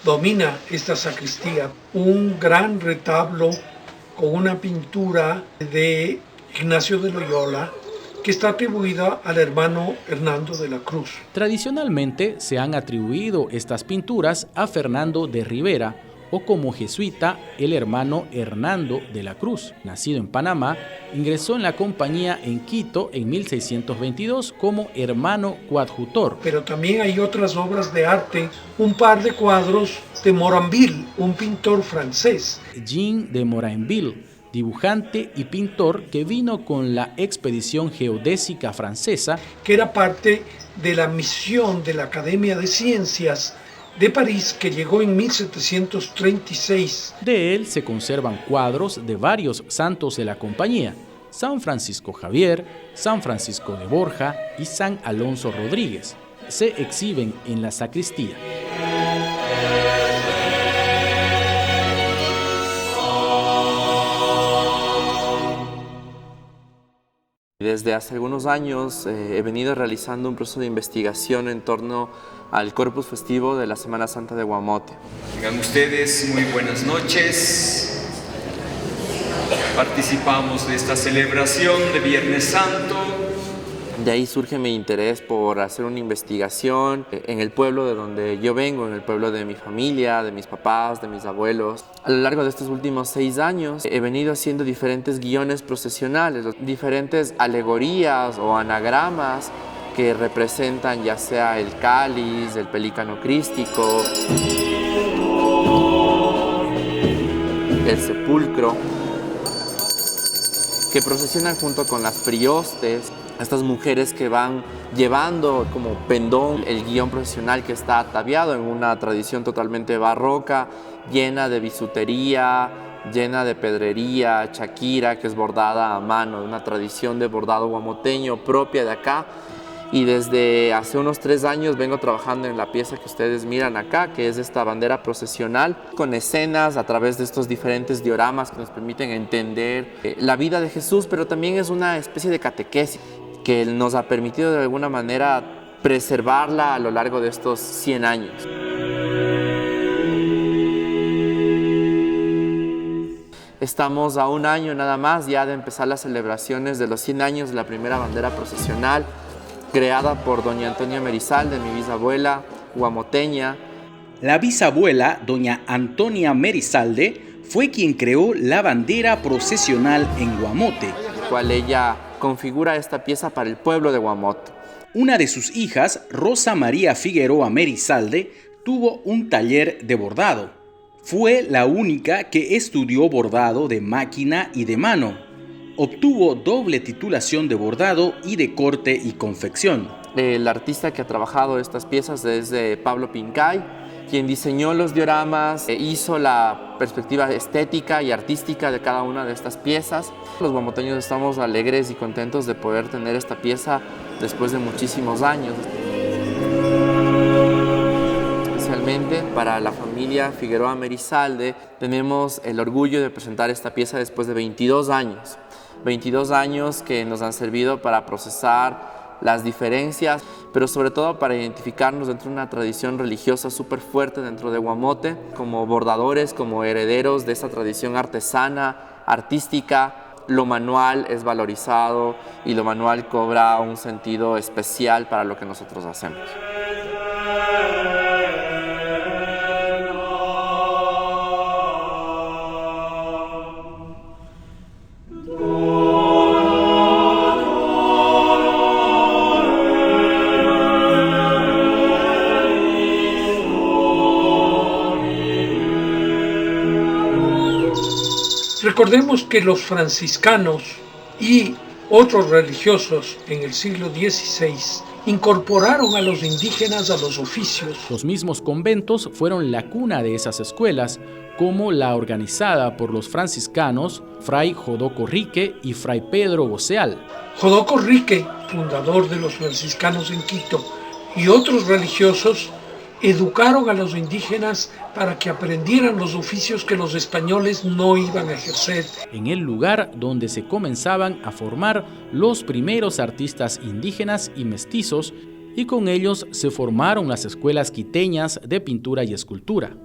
domina esta sacristía, un gran retablo con una pintura de Ignacio de Loyola que está atribuida al hermano Hernando de la Cruz. Tradicionalmente se han atribuido estas pinturas a Fernando de Rivera, o como jesuita, el hermano Hernando de la Cruz, nacido en Panamá, ingresó en la compañía en Quito en 1622 como hermano coadjutor. Pero también hay otras obras de arte, un par de cuadros de Moranville, un pintor francés. Jean de Moranville, dibujante y pintor que vino con la expedición geodésica francesa, que era parte de la misión de la Academia de Ciencias de París, que llegó en 1736. De él se conservan cuadros de varios santos de la compañía: San Francisco Javier, San Francisco de Borja y San Alonso Rodríguez. Se exhiben en la sacristía. Desde hace algunos años he venido realizando un proceso de investigación en torno al Corpus Festivo de la Semana Santa de Guamote. Tengan ustedes muy buenas noches. Participamos de esta celebración de Viernes Santo. De ahí surge mi interés por hacer una investigación en el pueblo de donde yo vengo, en el pueblo de mi familia, de mis papás, de mis abuelos. A lo largo de estos últimos 6 años he venido haciendo diferentes guiones procesionales, diferentes alegorías o anagramas que representan ya sea el cáliz, el pelícano crístico, el sepulcro, que procesionan junto con las priostes, estas mujeres que van llevando como pendón el guión procesional que está ataviado en una tradición totalmente barroca, llena de bisutería, llena de pedrería, chaquira, que es bordada a mano, una tradición de bordado guamoteño propia de acá. Y desde hace unos 3 años vengo trabajando en la pieza que ustedes miran acá, que es esta bandera procesional, con escenas a través de estos diferentes dioramas que nos permiten entender la vida de Jesús, pero también es una especie de catequesis que nos ha permitido de alguna manera preservarla a lo largo de estos 100 años. Estamos a un año nada más ya de empezar las celebraciones de los 100 años de la primera bandera procesional, creada por doña Antonia Merizalde, mi bisabuela guamoteña. La bisabuela, doña Antonia Merizalde, fue quien creó la bandera procesional en Guamote, cual ella configura esta pieza para el pueblo de Guamote. Una de sus hijas, Rosa María Figueroa Merizalde, tuvo un taller de bordado. Fue la única que estudió bordado de máquina y de mano. Obtuvo doble titulación de bordado y de corte y confección. El artista que ha trabajado estas piezas es Pablo Pincay, quien diseñó los dioramas, hizo la perspectiva estética y artística de cada una de estas piezas. Los guamoteños estamos alegres y contentos de poder tener esta pieza después de muchísimos años. Especialmente para la familia Figueroa Merizalde tenemos el orgullo de presentar esta pieza después de 22 años. 22 años que nos han servido para procesar las diferencias, pero sobre todo para identificarnos dentro de una tradición religiosa súper fuerte dentro de Guamote, como bordadores, como herederos de esta tradición artesana, artística. Lo manual es valorizado y lo manual cobra un sentido especial para lo que nosotros hacemos. Recordemos que los franciscanos y otros religiosos en el siglo XVI incorporaron a los indígenas a los oficios. Los mismos conventos fueron la cuna de esas escuelas, como la organizada por los franciscanos Fray Jodoco Rique y Fray Pedro Boceal. Jodoco Rique, fundador de los franciscanos en Quito, y otros religiosos educaron a los indígenas para que aprendieran los oficios que los españoles no iban a ejercer. En el lugar donde se comenzaban a formar los primeros artistas indígenas y mestizos, y con ellos se formaron las escuelas quiteñas de pintura y escultura.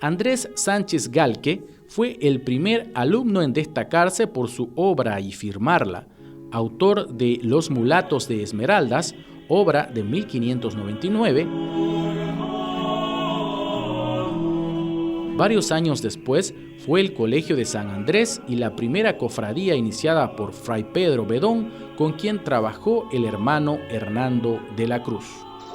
Andrés Sánchez Galque fue el primer alumno en destacarse por su obra y firmarla, autor de Los Mulatos de Esmeraldas, obra de 1599. Varios años después fue el Colegio de San Andrés y la primera cofradía iniciada por Fray Pedro Bedón, con quien trabajó el hermano Hernando de la Cruz.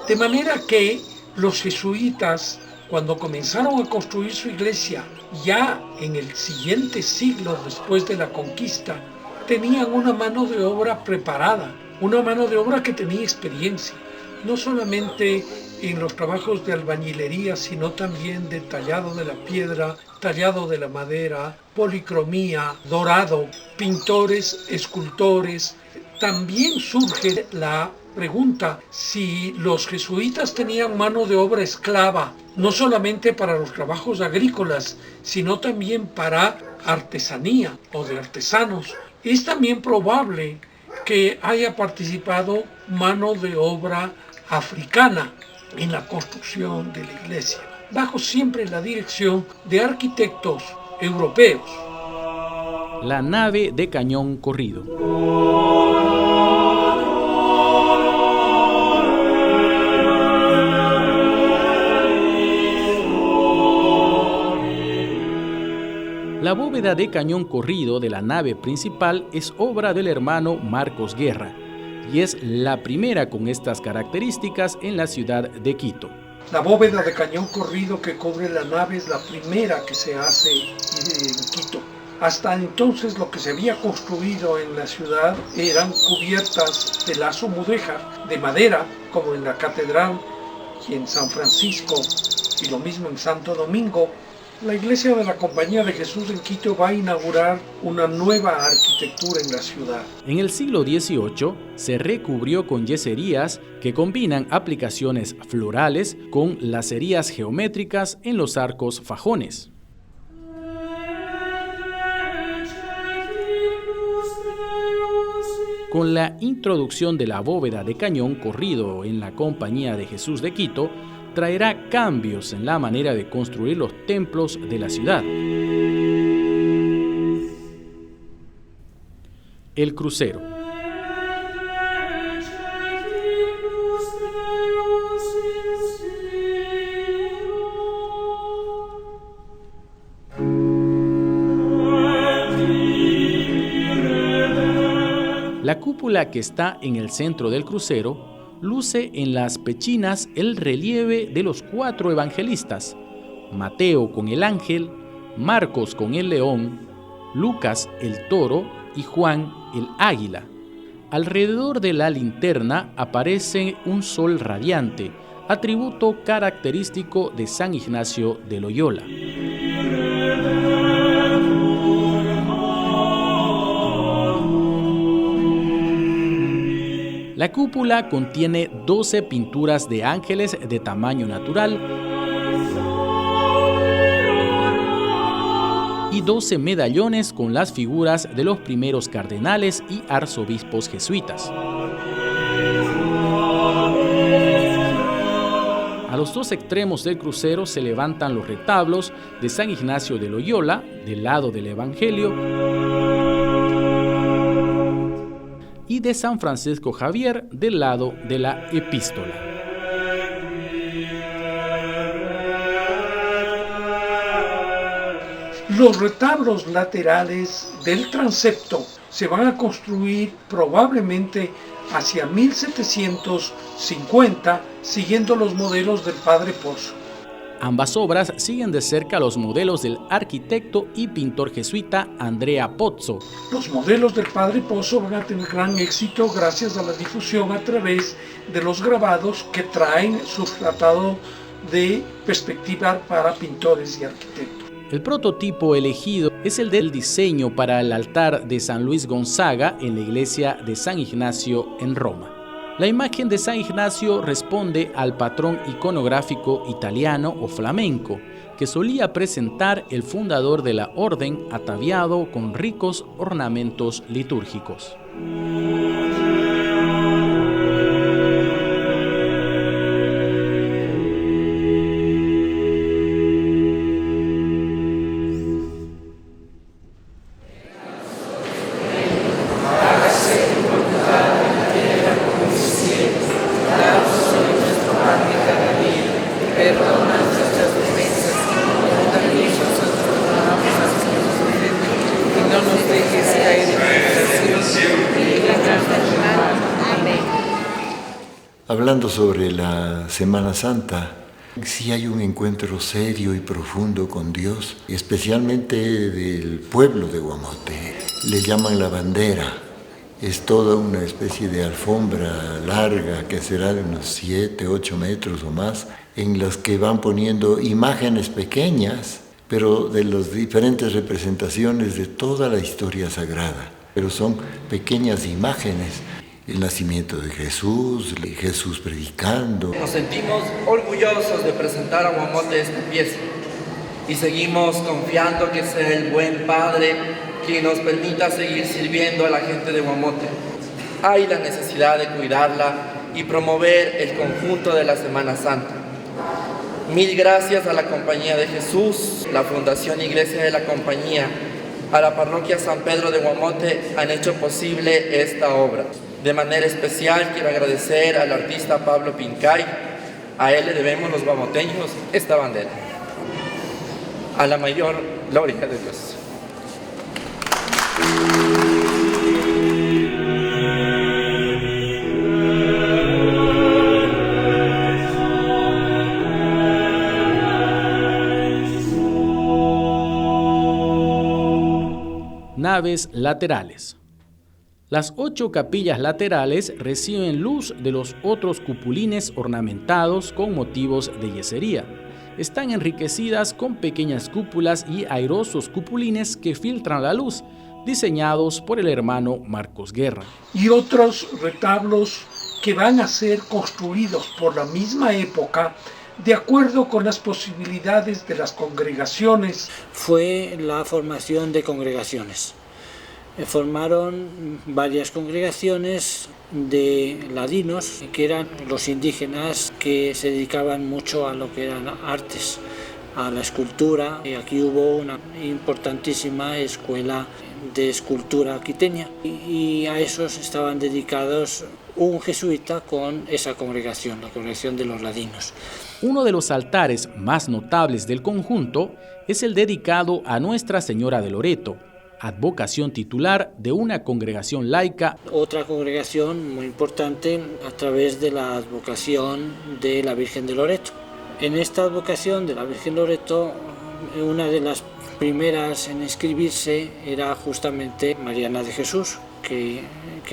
De manera que los jesuitas, cuando comenzaron a construir su iglesia, ya en el siguiente siglo después de la conquista, tenían una mano de obra preparada, una mano de obra que tenía experiencia, no solamente en los trabajos de albañilería, sino también de tallado de la piedra, tallado de la madera, policromía, dorado, pintores, escultores. También surge la pregunta si los jesuitas tenían mano de obra esclava, no solamente para los trabajos agrícolas, sino también para artesanía o de artesanos. Es también probable que haya participado mano de obra africana en la construcción de la iglesia, bajo siempre la dirección de arquitectos europeos. La nave de cañón corrido. La bóveda de cañón corrido de la nave principal es obra del hermano Marcos Guerra y es la primera con estas características en la ciudad de Quito. La bóveda de cañón corrido que cubre la nave es la primera que se hace en Quito. Hasta entonces lo que se había construido en la ciudad eran cubiertas de lazo mudéjar, de madera, como en la catedral y en San Francisco, y lo mismo en Santo Domingo. La iglesia de la Compañía de Jesús en Quito va a inaugurar una nueva arquitectura en la ciudad. En el siglo XVIII se recubrió con yeserías que combinan aplicaciones florales con lacerías geométricas en los arcos fajones. Con la introducción de la bóveda de cañón corrido en la Compañía de Jesús de Quito, traerá cambios en la manera de construir los templos de la ciudad. El crucero. La cúpula que está en el centro del crucero luce en las pechinas el relieve de los 4 evangelistas, Mateo con el ángel, Marcos con el león, Lucas el toro y Juan el águila. Alrededor de la linterna aparece un sol radiante, atributo característico de San Ignacio de Loyola. La La cúpula contiene 12 pinturas de ángeles de tamaño natural y 12 medallones con las figuras de los primeros cardenales y arzobispos jesuitas. A los dos extremos del crucero se levantan los retablos de San Ignacio de Loyola, del lado del Evangelio, y de San Francisco Javier, del lado de la Epístola. Los retablos laterales del transepto se van a construir probablemente hacia 1750, siguiendo los modelos del Padre Pozo. Ambas obras siguen de cerca los modelos del arquitecto y pintor jesuita Andrea Pozzo. Los modelos del Padre Pozo van a tener gran éxito gracias a la difusión a través de los grabados que traen su tratado de perspectiva para pintores y arquitectos. El prototipo elegido es el del diseño para el altar de San Luis Gonzaga en la iglesia de San Ignacio en Roma. La imagen de San Ignacio responde al patrón iconográfico italiano o flamenco que solía presentar el fundador de la orden ataviado con ricos ornamentos litúrgicos. Hablando sobre la Semana Santa, sí hay un encuentro serio y profundo con Dios, especialmente del pueblo de Guamote. Le llaman la bandera. Es toda una especie de alfombra larga que será de unos 7, 8 metros o más, en las que van poniendo imágenes pequeñas, pero de las diferentes representaciones de toda la historia sagrada. Pero son pequeñas imágenes. El nacimiento de Jesús, Jesús predicando. Nos sentimos orgullosos de presentar a Guamote esta pieza y seguimos confiando que sea el buen Padre quien nos permita seguir sirviendo a la gente de Guamote. Hay la necesidad de cuidarla y promover el conjunto de la Semana Santa. Mil gracias a la Compañía de Jesús, la Fundación Iglesia de la Compañía, a la Parroquia San Pedro de Guamote han hecho posible esta obra. De manera especial quiero agradecer al artista Pablo Pincay. A él le debemos los guamoteños esta bandera. A la mayor gloria de Dios. Naves laterales. Las 8 capillas laterales reciben luz de los otros cupulines ornamentados con motivos de yesería. Están enriquecidas con pequeñas cúpulas y airosos cupulines que filtran la luz, diseñados por el hermano Marcos Guerra. Y otros retablos que van a ser construidos por la misma época de acuerdo con las posibilidades de las congregaciones. Fue la formación de congregaciones. Formaron varias congregaciones de ladinos, que eran los indígenas que se dedicaban mucho a lo que eran artes, a la escultura. Y aquí hubo una importantísima escuela de escultura quiteña y a esos estaban dedicados un jesuita con esa congregación, la congregación de los ladinos. Uno de los altares más notables del conjunto es el dedicado a Nuestra Señora de Loreto, advocación titular de una congregación laica. Otra congregación muy importante a través de la advocación de la Virgen de Loreto. En esta advocación de la Virgen de Loreto, una de las primeras en inscribirse era justamente Mariana de Jesús, que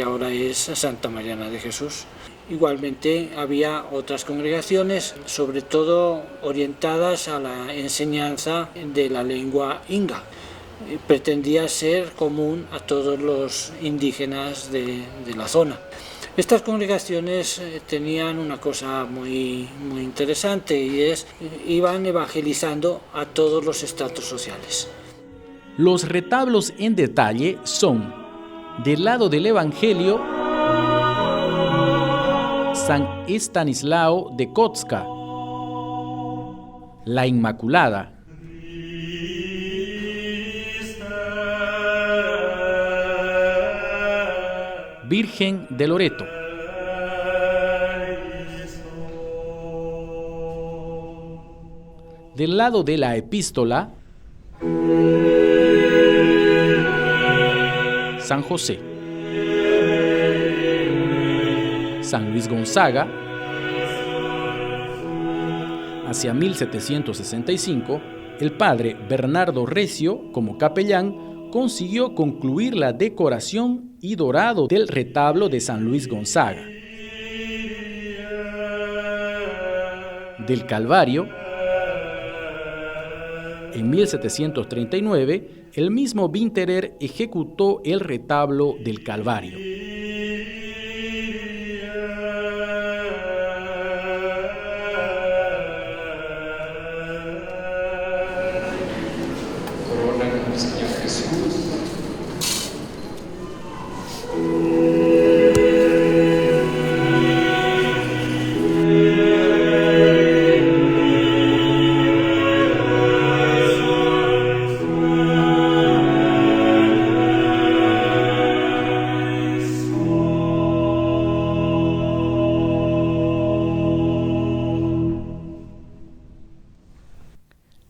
ahora es Santa Mariana de Jesús. Igualmente había otras congregaciones, sobre todo orientadas a la enseñanza de la lengua inga. Pretendía ser común a todos los indígenas de la zona. Estas congregaciones tenían una cosa muy interesante y es iban evangelizando a todos los estratos sociales. Los retablos en detalle son, del lado del Evangelio, San Estanislao de Kotska, la Inmaculada, Virgen de Loreto, del lado de la Epístola, San José, San Luis Gonzaga. Hacia 1765, el padre Bernardo Recio, como capellán, consiguió concluir la decoración y dorado del retablo de San Luis Gonzaga. Del Calvario, en 1739, el mismo Winterer ejecutó el retablo del Calvario. Corona con el Señor Jesús.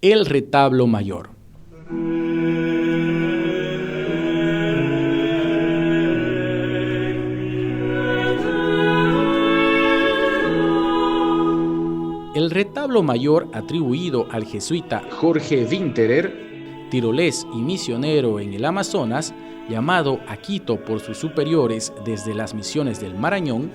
El retablo mayor. El retablo mayor, atribuido al jesuita Jorge Winterer, tirolés y misionero en el Amazonas, llamado a Quito por sus superiores desde las misiones del Marañón.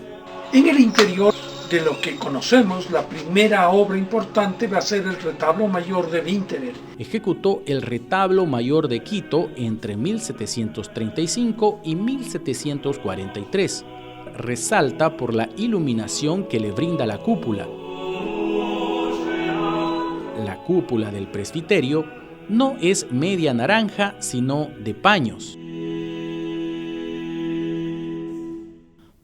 En el interior de lo que conocemos, la primera obra importante va a ser el retablo mayor de Winterer. Ejecutó el retablo mayor de Quito entre 1735 y 1743. Resalta por la iluminación que le brinda la cúpula. La cúpula del presbiterio no es media naranja, sino de paños.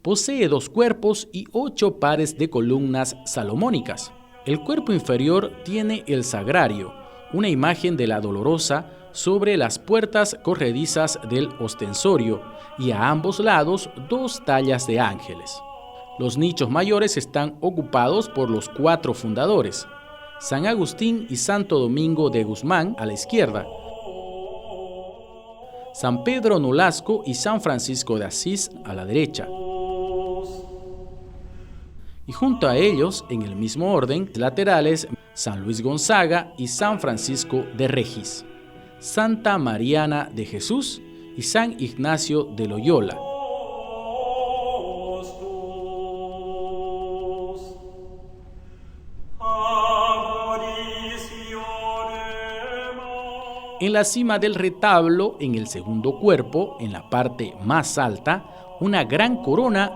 Posee 2 cuerpos y 8 pares de columnas salomónicas. El cuerpo inferior tiene el sagrario, una imagen de la Dolorosa sobre las puertas corredizas del ostensorio y a ambos lados 2 tallas de ángeles. Los nichos mayores están ocupados por los 4 fundadores, San Agustín y Santo Domingo de Guzmán a la izquierda, San Pedro Nolasco y San Francisco de Asís a la derecha. Y junto a ellos, en el mismo orden, laterales, San Luis Gonzaga y San Francisco de Regis, Santa Mariana de Jesús y San Ignacio de Loyola. En la cima del retablo, en el segundo cuerpo, en la parte más alta, una gran corona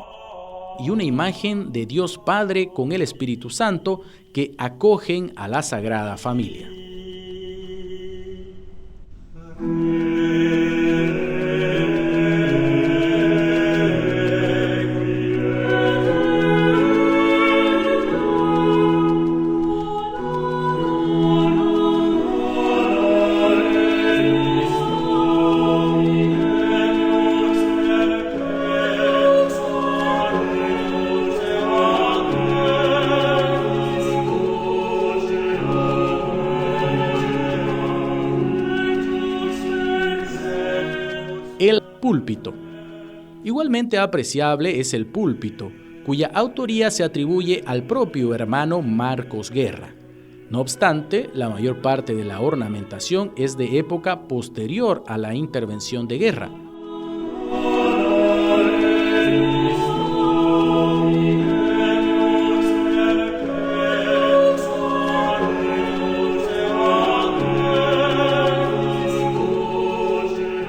y una imagen de Dios Padre con el Espíritu Santo que acogen a la Sagrada Familia. El púlpito. Igualmente apreciable es el púlpito, cuya autoría se atribuye al propio hermano Marcos Guerra. No obstante, la mayor parte de la ornamentación es de época posterior a la intervención de Guerra.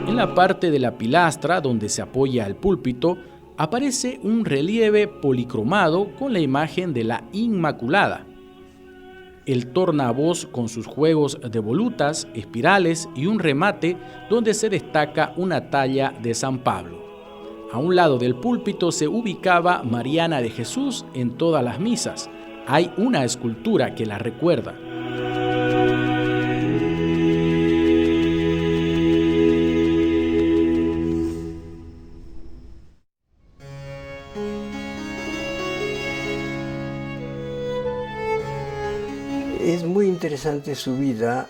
En la parte de la pilastra donde se apoya el púlpito aparece un relieve policromado con la imagen de la Inmaculada. El tornavoz con sus juegos de volutas, espirales y un remate donde se destaca una talla de San Pablo. A un lado del púlpito se ubicaba Mariana de Jesús en todas las misas. Hay una escultura que la recuerda. Es muy interesante su vida.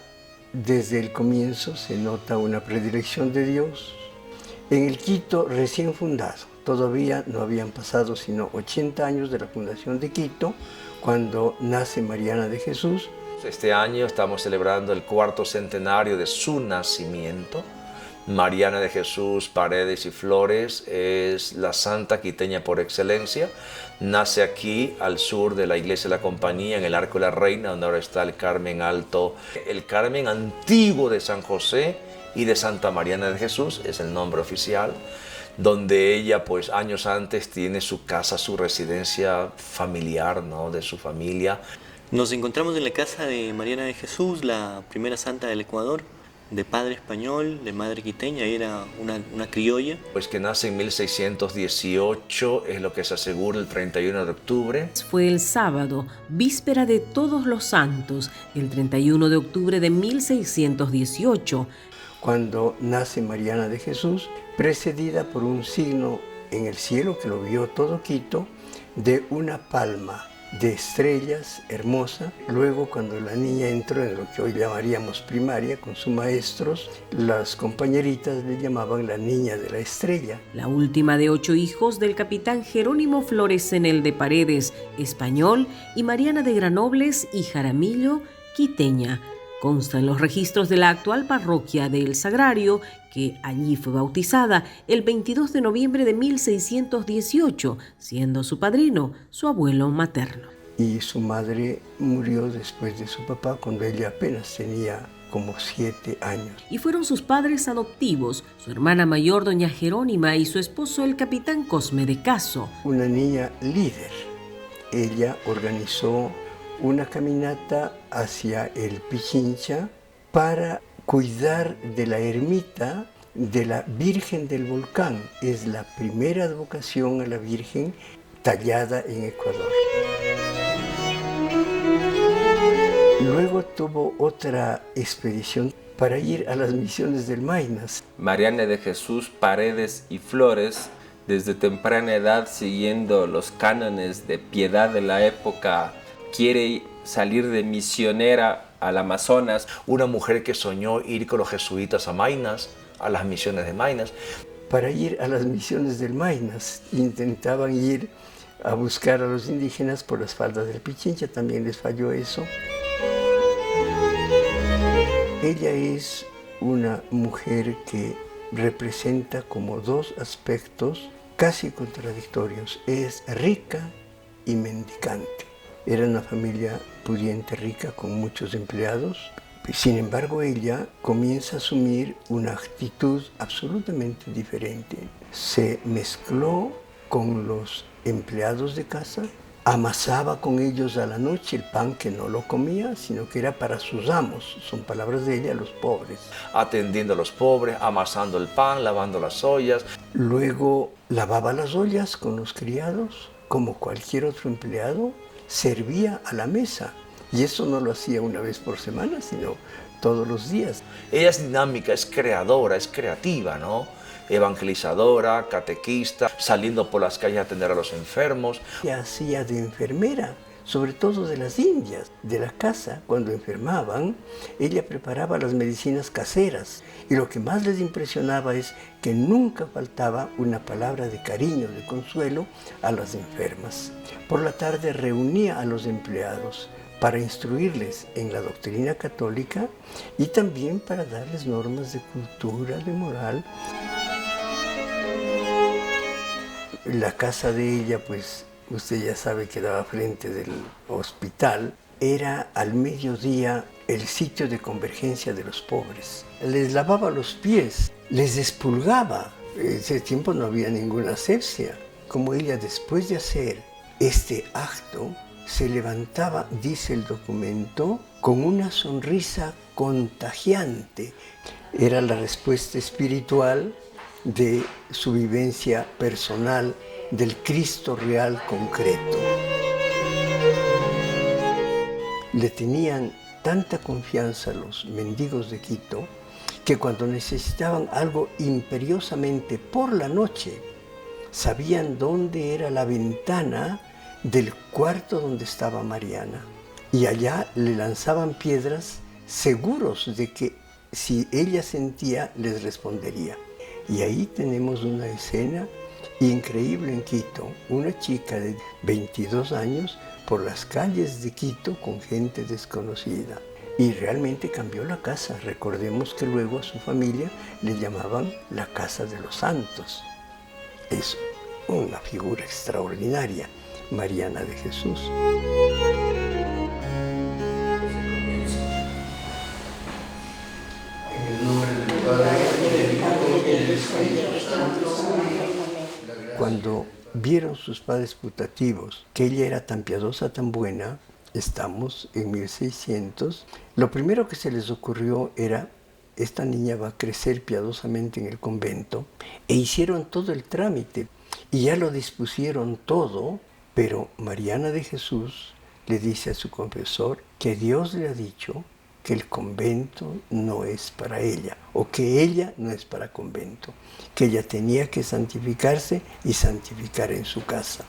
Desde el comienzo se nota una predilección de Dios. En el Quito recién fundado, todavía no habían pasado sino 80 años de la fundación de Quito, cuando nace Mariana de Jesús. Este año estamos celebrando el 4º centenario de su nacimiento. Mariana de Jesús Paredes y Flores es la santa quiteña por excelencia. Nace aquí al sur de la iglesia de la Compañía, en el Arco de la Reina, donde ahora está el Carmen Alto. El Carmen antiguo de San José y de Santa Mariana de Jesús es el nombre oficial, donde ella pues años antes tiene su casa, su residencia familiar, ¿no?, de su familia. Nos encontramos en la casa de Mariana de Jesús, la primera santa del Ecuador, de padre español, de madre quiteña, era una criolla. Pues que nace en 1618, es lo que se asegura el 31 de octubre. Fue el sábado, víspera de Todos los Santos, el 31 de octubre de 1618. Cuando nace Mariana de Jesús, precedida por un signo en el cielo que lo vio todo Quito, de una palma de estrellas hermosa. Luego, cuando la niña entró en lo que hoy llamaríamos primaria con sus maestros, las compañeritas le llamaban la niña de la estrella. La última de 8 hijos del capitán Jerónimo Flores Enel de Paredes, español, y Mariana de Granobles y Jaramillo, quiteña. Consta en los registros de la actual parroquia de El Sagrario, que allí fue bautizada el 22 de noviembre de 1618, siendo su padrino su abuelo materno. Y su madre murió después de su papá cuando ella apenas tenía como 7 años. Y fueron sus padres adoptivos, su hermana mayor doña Jerónima y su esposo el capitán Cosme de Caso. Una niña líder. Ella organizó una caminata hacia el Pichincha para cuidar de la ermita de la Virgen del Volcán. Es la primera advocación a la Virgen tallada en Ecuador. Luego tuvo otra expedición para ir a las misiones del Maynas. Mariana de Jesús Paredes y Flores, desde temprana edad, siguiendo los cánones de piedad de la época, quiere salir de misionera al Amazonas. Una mujer que soñó ir con los jesuitas a Maynas, a las misiones de Maynas. Para ir a las misiones del Maynas, intentaban ir a buscar a los indígenas por las faldas del Pichincha, también les falló eso. Ella es una mujer que representa como 2 aspectos casi contradictorios. Es rica y mendicante. Era una familia pudiente, rica, con muchos empleados. Sin embargo, ella comienza a asumir una actitud absolutamente diferente. Se mezcló con los empleados de casa, amasaba con ellos a la noche el pan que no lo comía, sino que era para sus amos, son palabras de ella, los pobres. Atendiendo a los pobres, amasando el pan, lavando las ollas. Luego lavaba las ollas con los criados, como cualquier otro empleado. Servía a la mesa, y eso no lo hacía una vez por semana, sino todos los días. Ella es dinámica, es creadora, es creativa, ¿no? Evangelizadora, catequista, saliendo por las calles a atender a los enfermos. Ella hacía de enfermera, sobre todo de las indias, de la casa. Cuando enfermaban, ella preparaba las medicinas caseras, y lo que más les impresionaba es que nunca faltaba una palabra de cariño, de consuelo a las enfermas. Por la tarde reunía a los empleados para instruirles en la doctrina católica y también para darles normas de cultura, de moral. La casa de ella, pues, usted ya sabe que daba frente del hospital, era al mediodía el sitio de convergencia de los pobres. Les lavaba los pies, les expulgaba. En ese tiempo no había ninguna asepsia. como ella, después de hacer este acto, se levantaba, dice el documento, con una sonrisa contagiante. Era la respuesta espiritual de su vivencia personal del Cristo real concreto. Le tenían tanta confianza a los mendigos de Quito que cuando necesitaban algo imperiosamente por la noche, sabían dónde era la ventana del cuarto donde estaba Mariana. Y allá le lanzaban piedras seguros de que si ella sentía, les respondería. Y ahí tenemos una escena increíble en Quito. Una chica de 22 años por las calles de Quito con gente desconocida. Y realmente cambió la casa. Recordemos que luego a su familia le llamaban la Casa de los Santos. Es una figura extraordinaria, Mariana de Jesús. En el nombre del Padre, del Hijo y del Espíritu Santo. Cuando vieron sus padres putativos que ella era tan piadosa, tan buena, estamos en 1600, lo primero que se les ocurrió era: esta niña va a crecer piadosamente en el convento, e hicieron todo el trámite y ya lo dispusieron todo, pero Mariana de Jesús le dice a su confesor que Dios le ha dicho que el convento no es para ella, o que ella no es para convento, que ella tenía que santificarse y santificar en su casa.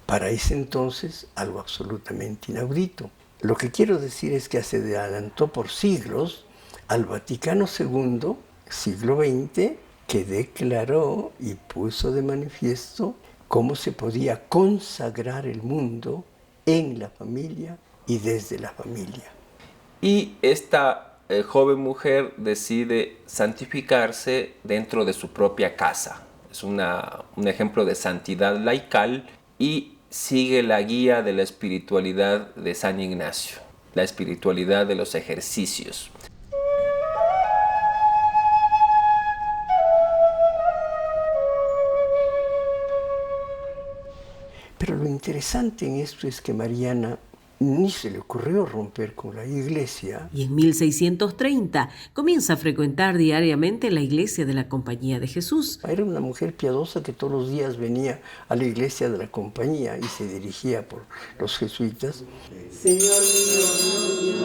Para ese entonces, algo absolutamente inaudito. Lo que quiero decir es que se adelantó por siglos al Vaticano II, siglo XX, que declaró y puso de manifiesto cómo se podía consagrar el mundo en la familia y desde la familia. Y esta joven mujer decide santificarse dentro de su propia casa. Es un ejemplo de santidad laical y sigue la guía de la espiritualidad de San Ignacio, la espiritualidad de los ejercicios. Pero lo interesante en esto es que Mariana ni se le ocurrió romper con la iglesia. Y en 1630 comienza a frecuentar diariamente la iglesia de la Compañía de Jesús. Era una mujer piadosa que todos los días venía a la iglesia de la Compañía y se dirigía por los jesuitas. Señor mío,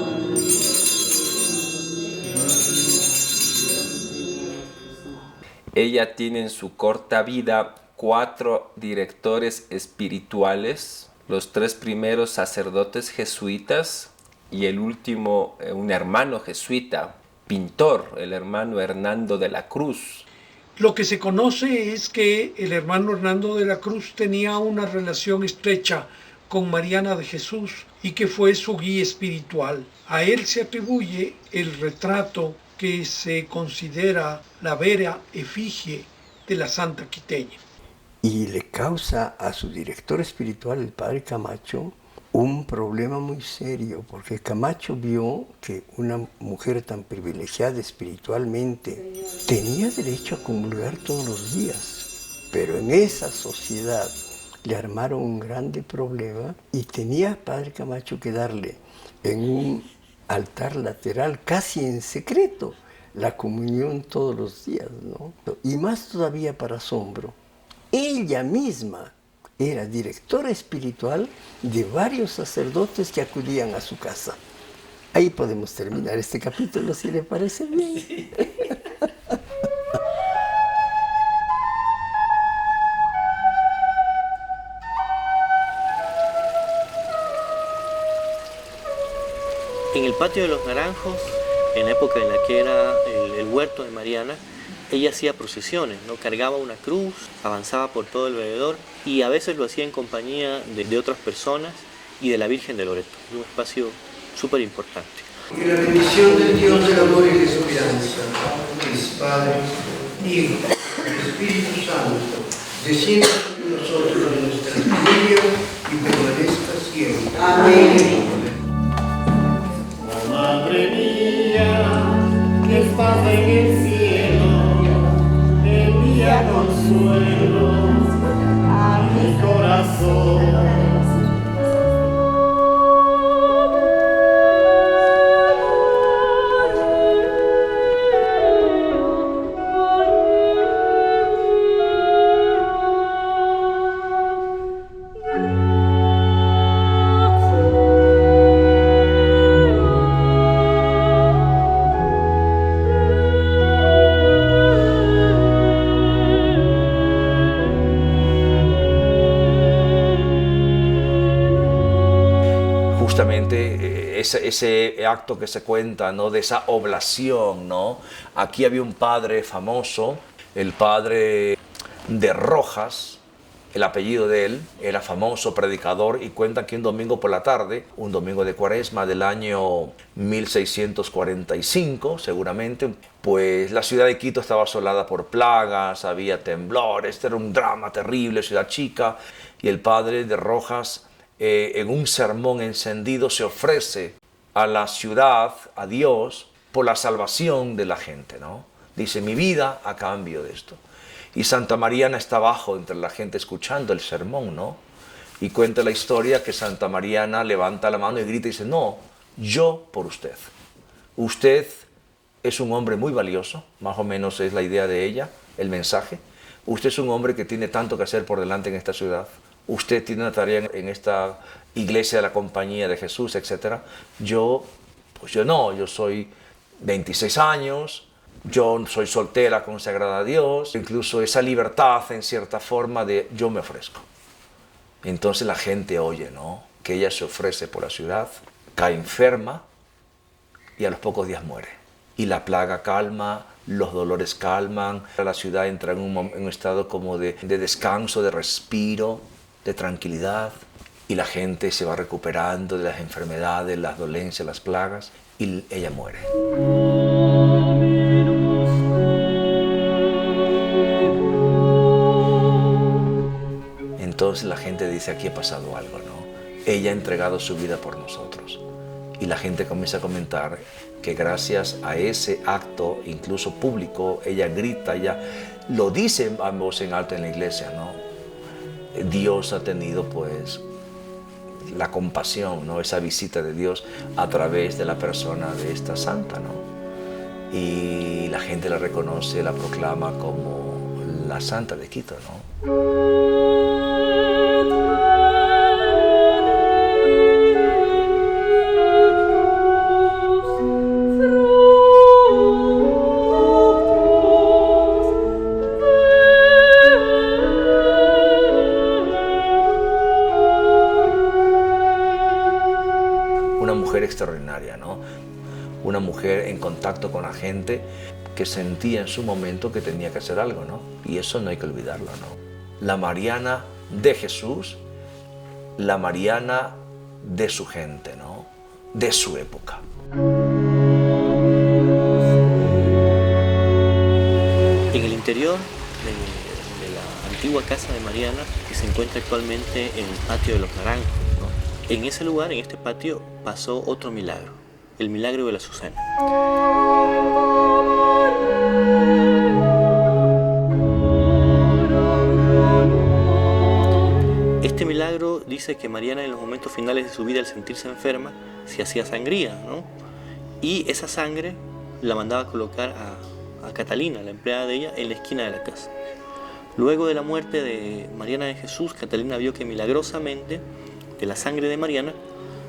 ella tiene en su corta vida 4 directores espirituales, los 3 primeros sacerdotes jesuitas y el último un hermano jesuita, pintor, el hermano Hernando de la Cruz. Lo que se conoce es que el hermano Hernando de la Cruz tenía una relación estrecha con Mariana de Jesús y que fue su guía espiritual. A él se atribuye el retrato que se considera la vera efigie de la Santa Quiteña. Y le causa a su director espiritual, el padre Camacho, un problema muy serio, porque Camacho vio que una mujer tan privilegiada espiritualmente tenía derecho a comulgar todos los días, pero en esa sociedad le armaron un grande problema y tenía padre Camacho que darle en un altar lateral, casi en secreto, la comunión todos los días, ¿no? Y más todavía para asombro, ella misma era directora espiritual de varios sacerdotes que acudían a su casa. Ahí podemos terminar este capítulo, si le parece bien. Sí. En el patio de los Naranjos, en la época en la que era el huerto de Mariana, ella hacía procesiones, ¿no? Cargaba una cruz, avanzaba por todo el veredor y a veces lo hacía en compañía de otras personas y de la Virgen de Loreto. Un espacio súper importante. Y la bendición del Dios del amor y la esperanza, que es Padre, Hijo, Espíritu Santo, descienda sobre nosotros en nuestra familia y permanezca siempre. Amén. Oh, Madre mía, que estás en el cielo, envía consuelo a mis Justamente ese acto que se cuenta, ¿no?, de esa oblación, ¿no? Aquí había un padre famoso, el padre de Rojas, el apellido de él, era famoso predicador, y cuenta que un domingo por la tarde, un domingo de Cuaresma del año 1645 seguramente, pues la ciudad de Quito estaba asolada por plagas, había temblores, era un drama terrible, ciudad chica, y el padre de Rojas en un sermón encendido se ofrece a la ciudad, a Dios, por la salvación de la gente, ¿no? Dice, mi vida a cambio de esto. Y Santa Mariana está abajo entre la gente escuchando el sermón, ¿no? Y cuenta la historia que Santa Mariana levanta la mano y grita y dice, no, yo por usted. Usted es un hombre muy valioso, más o menos es la idea de ella, el mensaje. Usted es un hombre que tiene tanto que hacer por delante en esta ciudad. Usted tiene una tarea en esta iglesia de la Compañía de Jesús, etc. Yo soy 26 años, yo soy soltera, consagrada a Dios, incluso esa libertad en cierta forma de yo me ofrezco. Entonces la gente oye, ¿no?, que ella se ofrece por la ciudad, cae enferma y a los pocos días muere. Y la plaga calma, los dolores calman, la ciudad entra en un estado como de descanso, de respiro, de tranquilidad, y la gente se va recuperando de las enfermedades, las dolencias, las plagas, y ella muere. Entonces la gente dice, aquí ha pasado algo, ¿no? Ella ha entregado su vida por nosotros. Y la gente comienza a comentar que gracias a ese acto, incluso público, ella grita, ella lo dice a voz en alto en la iglesia, ¿no? Dios ha tenido pues la compasión, ¿no?, esa visita de Dios a través de la persona de esta santa, ¿no? Y la gente la reconoce, la proclama como la Santa de Quito, ¿no? Extraordinaria, ¿no? Una mujer en contacto con la gente que sentía en su momento que tenía que hacer algo, ¿no? Y eso no hay que olvidarlo, ¿no? La Mariana de Jesús, la Mariana de su gente, ¿no?, de su época. En el interior de la antigua casa de Mariana, que se encuentra actualmente en el patio de los Naranjos, en ese lugar, en este patio, pasó otro milagro, el milagro de la Azucena. Este milagro dice que Mariana en los momentos finales de su vida, al sentirse enferma, se hacía sangría, ¿no? Y esa sangre la mandaba a colocar a Catalina, la empleada de ella, en la esquina de la casa. Luego de la muerte de Mariana de Jesús, Catalina vio que milagrosamente de la sangre de Mariana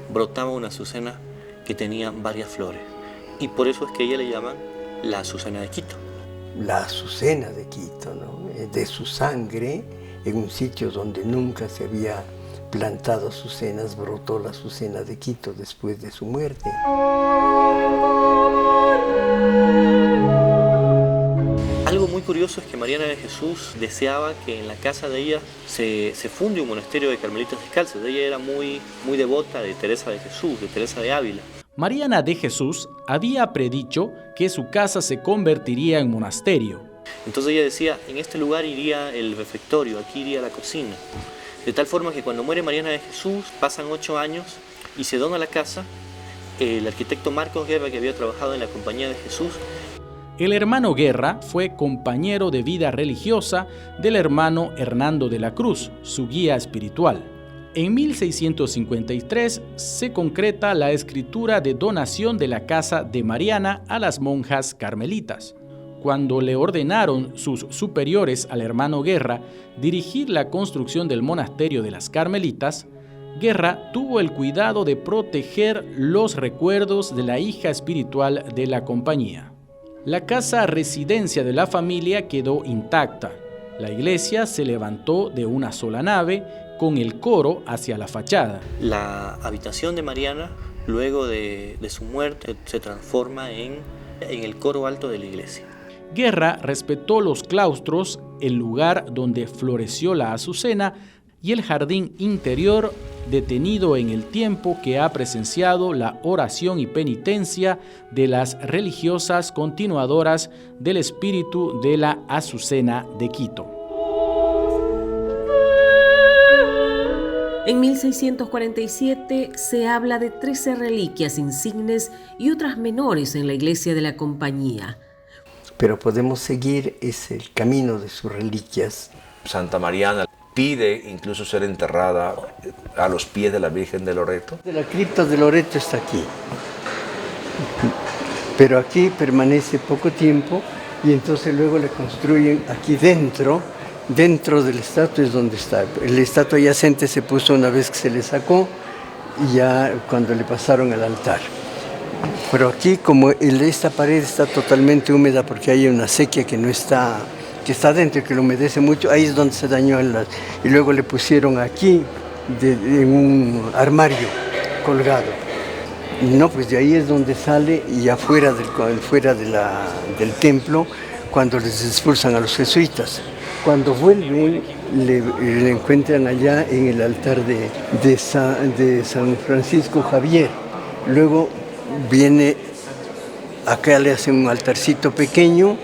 brotaba una azucena que tenía varias flores, y por eso es que ella le llaman la Azucena de Quito. La Azucena de Quito, ¿no?, de su sangre, en un sitio donde nunca se había plantado azucenas, brotó la Azucena de Quito después de su muerte. Algo muy curioso es que Mariana de Jesús deseaba que en la casa de ella se funde un monasterio de carmelitas descalzos. Ella era muy devota de Teresa de Jesús, de Teresa de Ávila. Mariana de Jesús había predicho que su casa se convertiría en monasterio. Entonces ella decía, en este lugar iría el refectorio, aquí iría la cocina. De tal forma que cuando muere Mariana de Jesús, pasan 8 años y se dona la casa. El arquitecto Marcos Guerra, que había trabajado en la Compañía de Jesús, El hermano Guerra fue compañero de vida religiosa del hermano Hernando de la Cruz, su guía espiritual. En 1653 se concreta la escritura de donación de la casa de Mariana a las monjas carmelitas. Cuando le ordenaron sus superiores al hermano Guerra dirigir la construcción del monasterio de las Carmelitas, Guerra tuvo el cuidado de proteger los recuerdos de la hija espiritual de la compañía. La casa residencia de la familia quedó intacta. La iglesia se levantó de una sola nave con el coro hacia la fachada. La habitación de Mariana, luego de su muerte, se transforma en el coro alto de la iglesia. Guerra respetó los claustros, el lugar donde floreció la azucena y el jardín interior, detenido en el tiempo que ha presenciado la oración y penitencia de las religiosas continuadoras del espíritu de la Azucena de Quito. En 1647 se habla de 13 reliquias insignes y otras menores en la iglesia de la compañía. Pero podemos seguir el camino de sus reliquias. Santa Mariana pide incluso ser enterrada a los pies de la Virgen de Loreto. La cripta de Loreto está aquí, pero aquí permanece poco tiempo y entonces luego le construyen aquí dentro de la estatua es donde está. La estatua yacente se puso una vez que se le sacó y ya cuando le pasaron al altar. Pero aquí, como esta pared está totalmente húmeda porque hay una sequía que está dentro, que lo humedece mucho, ahí es donde se dañó y luego le pusieron aquí en un armario colgado. No, pues de ahí es donde sale y afuera del templo, cuando les expulsan a los jesuitas. Cuando vuelven, le encuentran allá en el altar de San Francisco Javier. Luego viene, acá le hacen un altarcito pequeño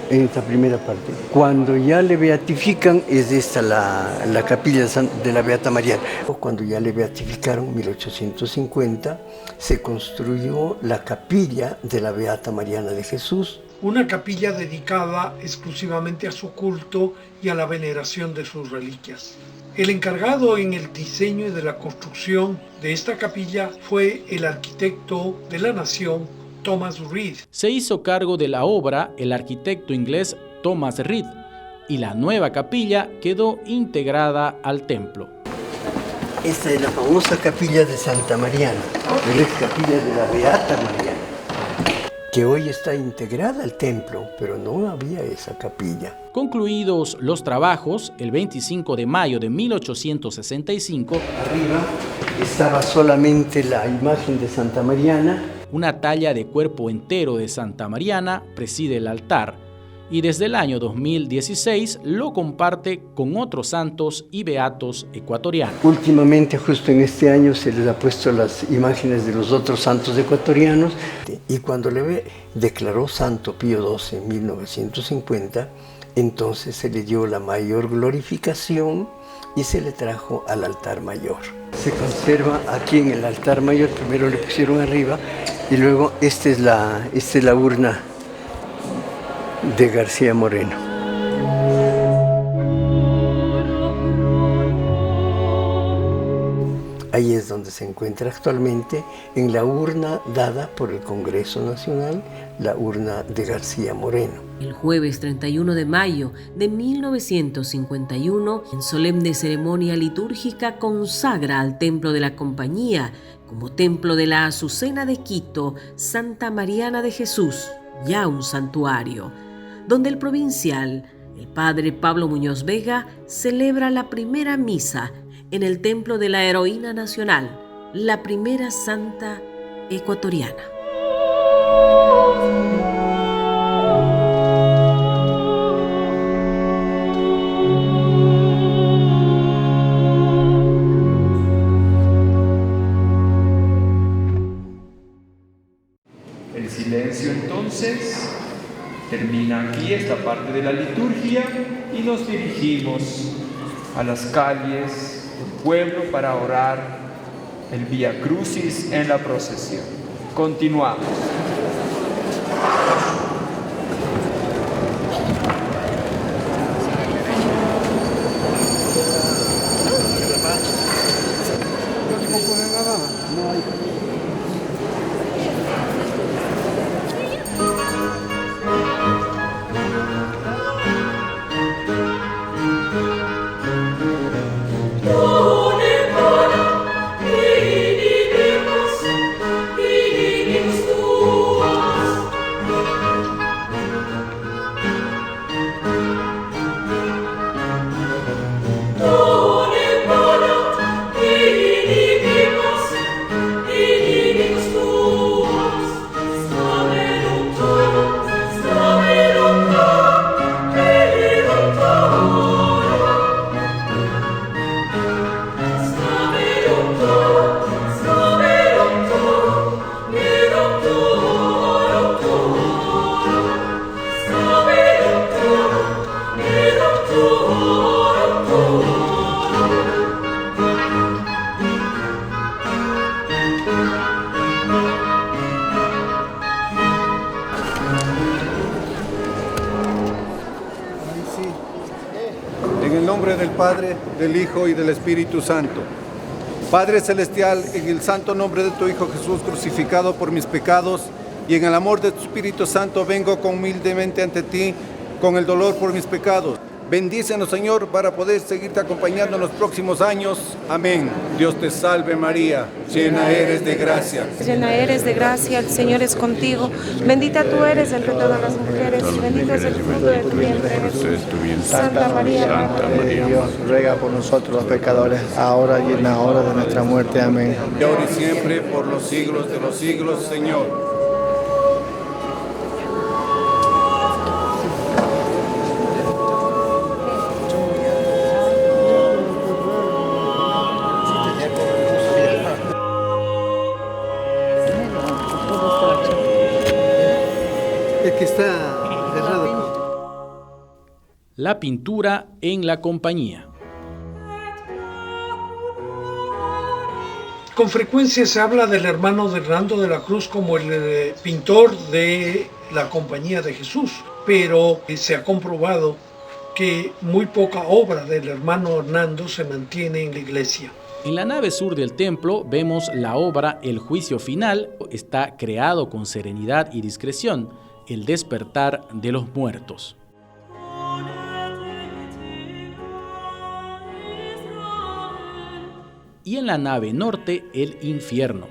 en esta primera parte. Cuando ya le beatifican, es esta la capilla de la Beata Mariana. Cuando ya le beatificaron, en 1850, se construyó la capilla de la Beata Mariana de Jesús. Una capilla dedicada exclusivamente a su culto y a la veneración de sus reliquias. El encargado en el diseño y de la construcción de esta capilla fue el arquitecto de la nación, Thomas Reed. Se hizo cargo de la obra el arquitecto inglés Thomas Reed y la nueva capilla quedó integrada al templo. Esta es la famosa capilla de Santa Mariana, pero es capilla de la Beata Mariana, que hoy está integrada al templo, pero no había esa capilla. Concluidos los trabajos, el 25 de mayo de 1865, arriba estaba solamente la imagen de Santa Mariana. Una talla de cuerpo entero de Santa Mariana preside el altar y desde el año 2016 lo comparte con otros santos y beatos ecuatorianos. Últimamente, justo en este año, se les ha puesto las imágenes de los otros santos ecuatorianos y cuando le declaró Santo Pío XII en 1950, entonces se le dio la mayor glorificación y se le trajo al altar mayor. Se conserva aquí en el altar mayor, primero le pusieron arriba y luego esta es la urna de García Moreno. Ahí es donde se encuentra actualmente, en la urna dada por el Congreso Nacional, la urna de García Moreno. El jueves 31 de mayo de 1951, en solemne ceremonia litúrgica, consagra al Templo de la Compañía como Templo de la Azucena de Quito, Santa Mariana de Jesús, ya un santuario, donde el provincial, el padre Pablo Muñoz Vega, celebra la primera misa en el Templo de la Heroína Nacional, la primera santa ecuatoriana. El silencio entonces termina aquí esta parte de la liturgia y nos dirigimos a las calles del pueblo para orar el Vía Crucis en la procesión. Continuamos. En el nombre del Padre, del Hijo y del Espíritu Santo. Padre Celestial, en el santo nombre de tu Hijo Jesús crucificado por mis pecados y en el amor de tu Espíritu Santo vengo humildemente ante ti con el dolor por mis pecados. Bendícenos, Señor, para poder seguirte acompañando en los próximos años. Amén. Dios te salve María, llena eres de gracia. Llena eres de gracia, el Señor es contigo. Bendita tú eres entre todas las mujeres, bendito es el fruto de tu vientre, Jesús. Santa María, Madre de Dios, ruega por nosotros los pecadores, ahora y en la hora de nuestra muerte. Amén. Y ahora y siempre, por los siglos de los siglos, Señor. La pintura en la compañía. Con frecuencia se habla del hermano de Hernando de la Cruz como el pintor de la Compañía de Jesús, pero se ha comprobado que muy poca obra del hermano Hernando se mantiene en la iglesia. En la nave sur del templo vemos la obra El Juicio Final. Está creado con serenidad y discreción, el despertar de los muertos. Y en la nave norte, el infierno.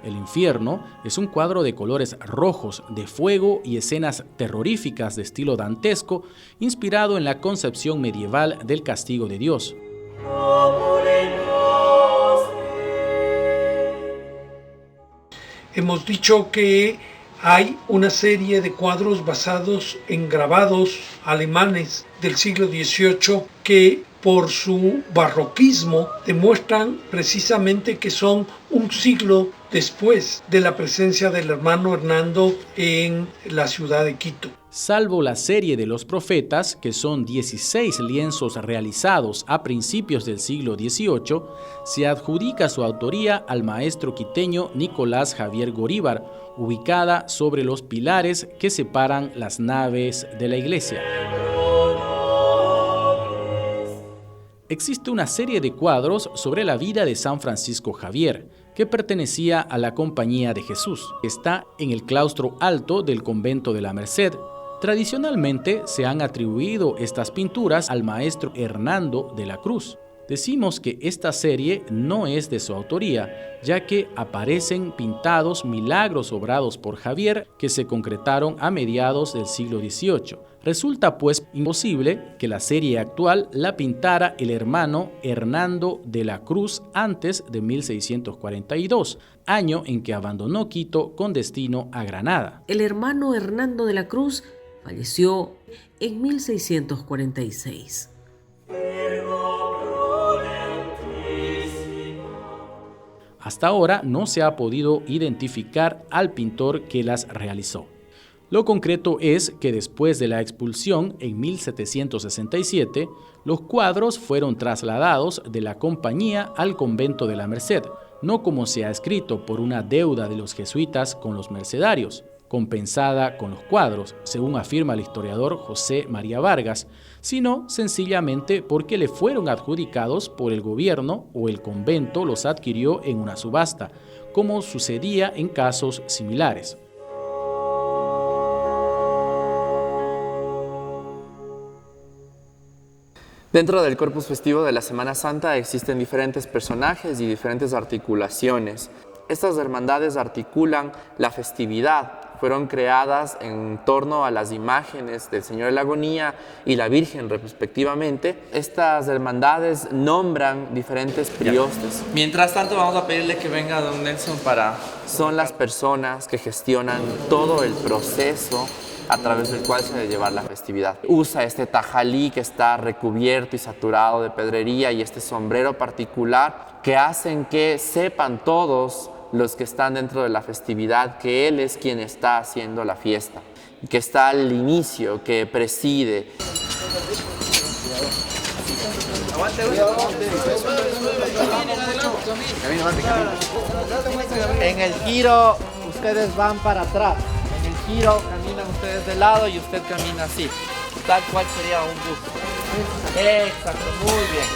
El infierno es un cuadro de colores rojos, de fuego y escenas terroríficas de estilo dantesco, inspirado en la concepción medieval del castigo de Dios. Hemos dicho que hay una serie de cuadros basados en grabados alemanes del siglo XVIII que por su barroquismo demuestran precisamente que son un siglo después de la presencia del hermano Hernando en la ciudad de Quito. Salvo la serie de los profetas, que son 16 lienzos realizados a principios del siglo XVIII, se adjudica su autoría al maestro quiteño Nicolás Javier Goríbar, ubicada sobre los pilares que separan las naves de la iglesia. Existe una serie de cuadros sobre la vida de San Francisco Javier, que pertenecía a la Compañía de Jesús. Está en el claustro alto del convento de la Merced. Tradicionalmente se han atribuido estas pinturas al maestro Hernando de la Cruz. Decimos que esta serie no es de su autoría, ya que aparecen pintados milagros obrados por Javier que se concretaron a mediados del siglo XVIII. Resulta pues imposible que la serie actual la pintara el hermano Hernando de la Cruz antes de 1642, año en que abandonó Quito con destino a Granada. El hermano Hernando de la Cruz falleció en 1646. Hasta ahora no se ha podido identificar al pintor que las realizó. Lo concreto es que después de la expulsión en 1767, los cuadros fueron trasladados de la compañía al convento de la Merced, no como se ha escrito por una deuda de los jesuitas con los mercedarios, compensada con los cuadros, según afirma el historiador José María Vargas, sino sencillamente porque le fueron adjudicados por el gobierno o el convento los adquirió en una subasta, como sucedía en casos similares. Dentro del corpus festivo de la Semana Santa existen diferentes personajes y diferentes articulaciones. Estas hermandades articulan la festividad. Fueron creadas en torno a las imágenes del Señor de la Agonía y la Virgen respectivamente. Estas hermandades nombran diferentes priostes. Mientras tanto vamos a pedirle que venga don Nelson para... Son las personas que gestionan todo el proceso a través del cual se debe llevar la festividad. Usa este tajalí que está recubierto y saturado de pedrería y este sombrero particular que hacen que sepan todos los que están dentro de la festividad que Él es quien está haciendo la fiesta, que está al inicio, que preside. En el giro ustedes van para atrás, en el giro caminan ustedes de lado y usted camina así. tal cual sería un busto. Exacto, muy bien.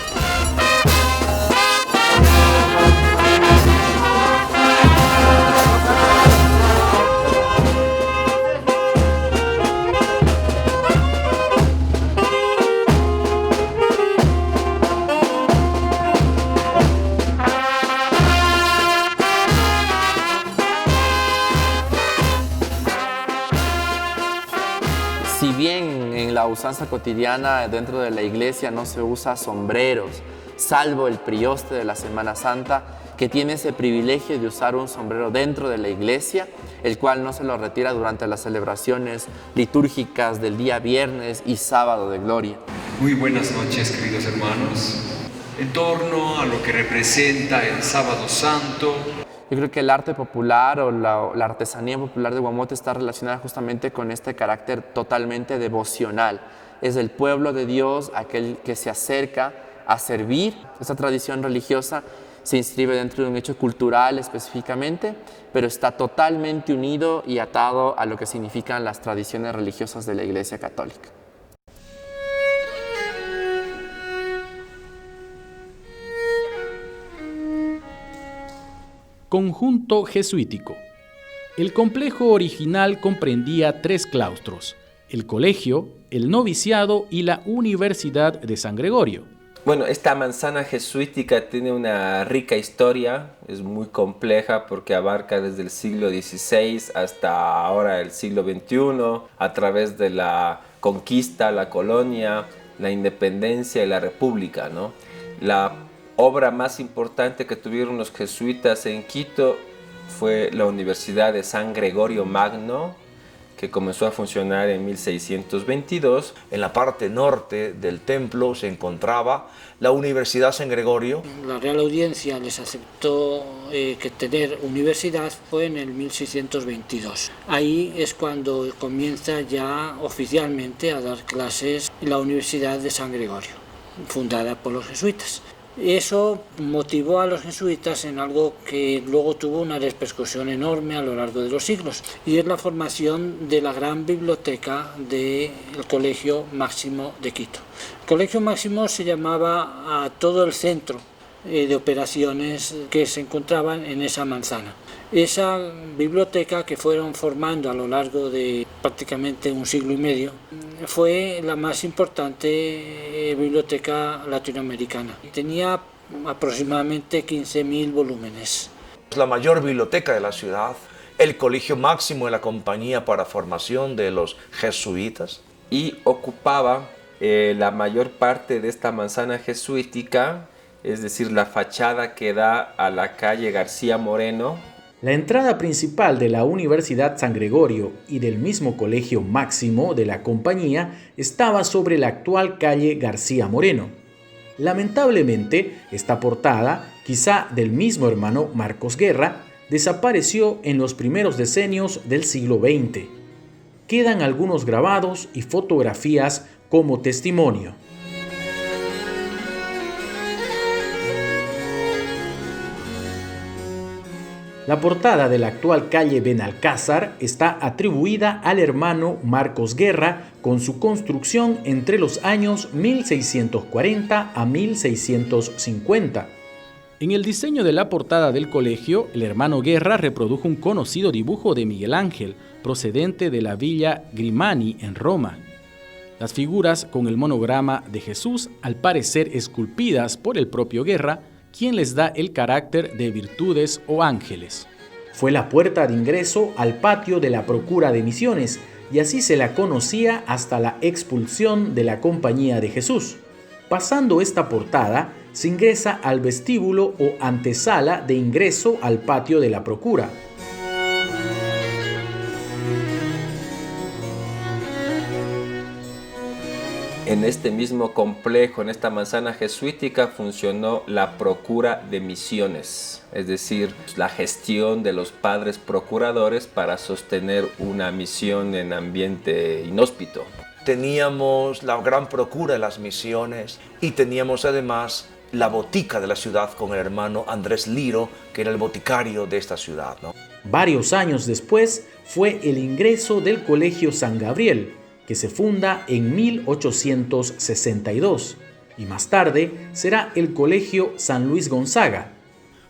Si bien en la usanza cotidiana dentro de la iglesia no se usa sombreros, salvo el prioste de la Semana Santa, que tiene ese privilegio de usar un sombrero dentro de la iglesia, el cual no se lo retira durante las celebraciones litúrgicas del día viernes y sábado de gloria. Muy buenas noches, queridos hermanos. En torno a lo que representa el Sábado Santo, yo creo que el arte popular o la artesanía popular de Guamote está relacionada justamente con este carácter totalmente devocional. Es el pueblo de Dios aquel que se acerca a servir. Esta tradición religiosa se inscribe dentro de un hecho cultural específicamente, pero está totalmente unido y atado a lo que significan las tradiciones religiosas de la Iglesia Católica. Conjunto jesuítico. El complejo original comprendía 3 claustros: el colegio, el noviciado y la Universidad de San Gregorio. Bueno, esta manzana jesuítica tiene una rica historia, es muy compleja porque abarca desde el siglo XVI hasta ahora el siglo XXI, a través de la conquista, la colonia, la independencia y la república, ¿no? La obra más importante que tuvieron los jesuitas en Quito fue la Universidad de San Gregorio Magno, que comenzó a funcionar en 1622. En la parte norte del templo se encontraba la Universidad San Gregorio. La Real Audiencia les aceptó que tener universidad fue en el 1622. Ahí es cuando comienza ya oficialmente a dar clases en la Universidad de San Gregorio, fundada por los jesuitas. Eso motivó a los jesuitas en algo que luego tuvo una repercusión enorme a lo largo de los siglos, y es la formación de la gran biblioteca del Colegio Máximo de Quito. El Colegio Máximo se llamaba a todo el centro de operaciones que se encontraban en esa manzana. Esa biblioteca, que fueron formando a lo largo de prácticamente un siglo y medio, fue la más importante biblioteca latinoamericana. Tenía aproximadamente 15.000 volúmenes. La mayor biblioteca de la ciudad, el colegio máximo de la compañía para formación de los jesuitas. Y ocupaba la mayor parte de esta manzana jesuítica, es decir, la fachada que da a la calle García Moreno. La entrada principal de la Universidad San Gregorio y del mismo Colegio Máximo de la compañía estaba sobre la actual calle García Moreno. Lamentablemente, esta portada, quizá del mismo hermano Marcos Guerra, desapareció en los primeros decenios del siglo XX. Quedan algunos grabados y fotografías como testimonio. La portada de la actual calle Benalcázar está atribuida al hermano Marcos Guerra con su construcción entre los años 1640 a 1650. En el diseño de la portada del colegio, el hermano Guerra reprodujo un conocido dibujo de Miguel Ángel, procedente de la Villa Grimani en Roma. Las figuras con el monograma de Jesús, al parecer esculpidas por el propio Guerra, quien les da el carácter de virtudes o ángeles. Fue la puerta de ingreso al patio de la Procura de Misiones, y así se la conocía hasta la expulsión de la Compañía de Jesús. Pasando esta portada, se ingresa al vestíbulo o antesala de ingreso al patio de la Procura. En este mismo complejo, en esta manzana jesuítica, funcionó la Procura de Misiones, es decir, la gestión de los padres procuradores para sostener una misión en ambiente inhóspito. Teníamos la gran procura de las misiones y teníamos además la botica de la ciudad con el hermano Andrés Liro, que era el boticario de esta ciudad, ¿no? Varios años después fue el ingreso del Colegio San Gabriel, que se funda en 1862 y más tarde será el Colegio San Luis Gonzaga.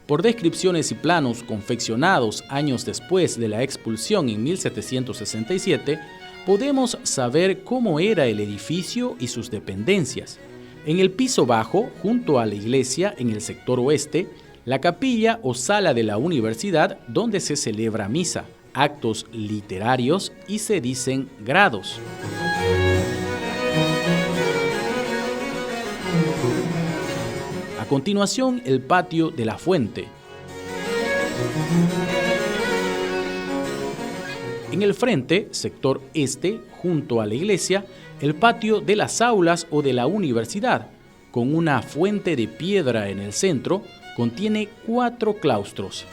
Por descripciones y planos confeccionados años después de la expulsión en 1767, podemos saber cómo era el edificio y sus dependencias. En el piso bajo, junto a la iglesia, en el sector oeste, la capilla o sala de la universidad donde se celebra misa, actos literarios y se dicen grados. A continuación, el patio de la fuente. En el frente, sector este, junto a la iglesia, el patio de las aulas o de la universidad, con una fuente de piedra en el centro, contiene 4 claustros.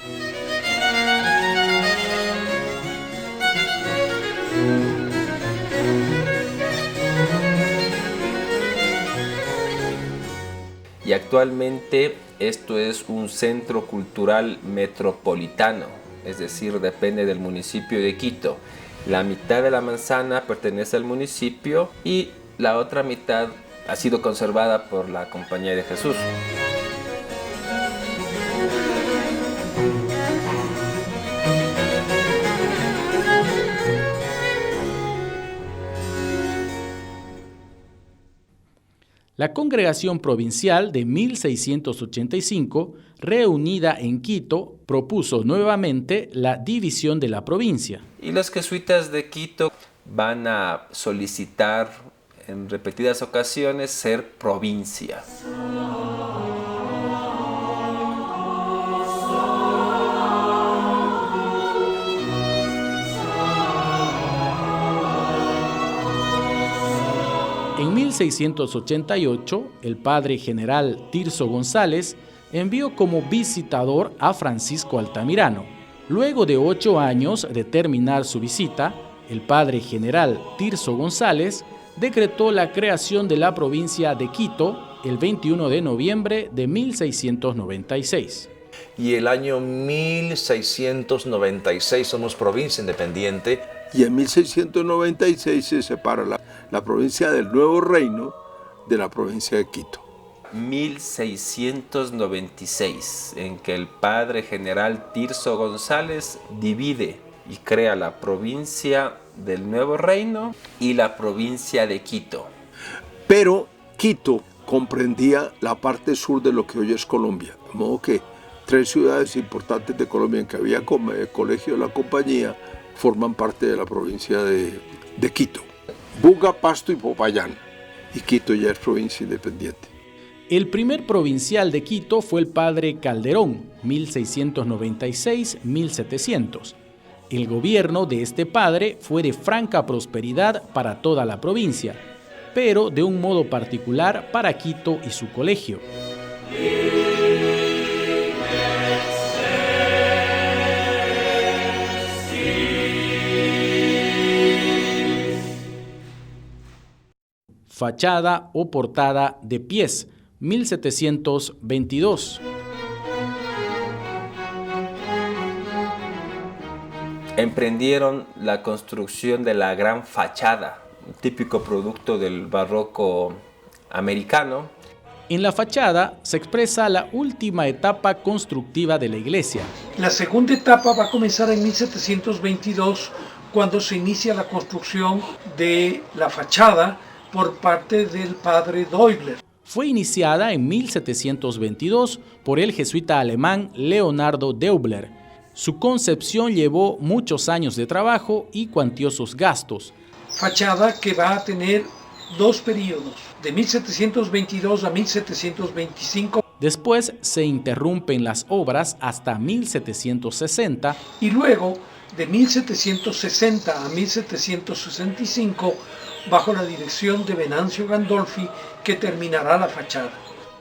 Y actualmente esto es un centro cultural metropolitano, es decir, depende del municipio de Quito. La mitad de la manzana pertenece al municipio y la otra mitad ha sido conservada por la Compañía de Jesús. La Congregación Provincial de 1685, reunida en Quito, propuso nuevamente la división de la provincia. Y los jesuitas de Quito van a solicitar en repetidas ocasiones ser provincia. En 1688, el padre general Tirso González envió como visitador a Francisco Altamirano. Luego de 8 años de terminar su visita, el padre general Tirso González decretó la creación de la provincia de Quito el 21 de noviembre de 1696. Y el año 1696 somos provincia independiente. Y en 1696 se separa la provincia del Nuevo Reino de la provincia de Quito. 1696, en que el padre general Tirso González divide y crea la provincia del Nuevo Reino y la provincia de Quito. Pero Quito comprendía la parte sur de lo que hoy es Colombia, de modo que 3 ciudades importantes de Colombia en que había colegio de la compañía forman parte de la provincia de Quito. Buga, Pasto y Popayán. Y Quito ya es provincia independiente. El primer provincial de Quito fue el padre Calderón, 1696-1700. El gobierno de este padre fue de franca prosperidad para toda la provincia, pero de un modo particular para Quito y su colegio. Fachada o portada de pies, 1722. Emprendieron la construcción de la gran fachada, un típico producto del barroco americano. En la fachada se expresa la última etapa constructiva de la iglesia. La segunda etapa va a comenzar en 1722, cuando se inicia la construcción de la fachada por parte del padre Deubler. Fue iniciada en 1722 por el jesuita alemán Leonardo Deubler. Su concepción llevó muchos años de trabajo y cuantiosos gastos. Fachada que va a tener 2 periodos, de 1722 a 1725. Después se interrumpen las obras hasta 1760. Y luego, de 1760 a 1765, bajo la dirección de Venancio Gandolfi, que terminará la fachada.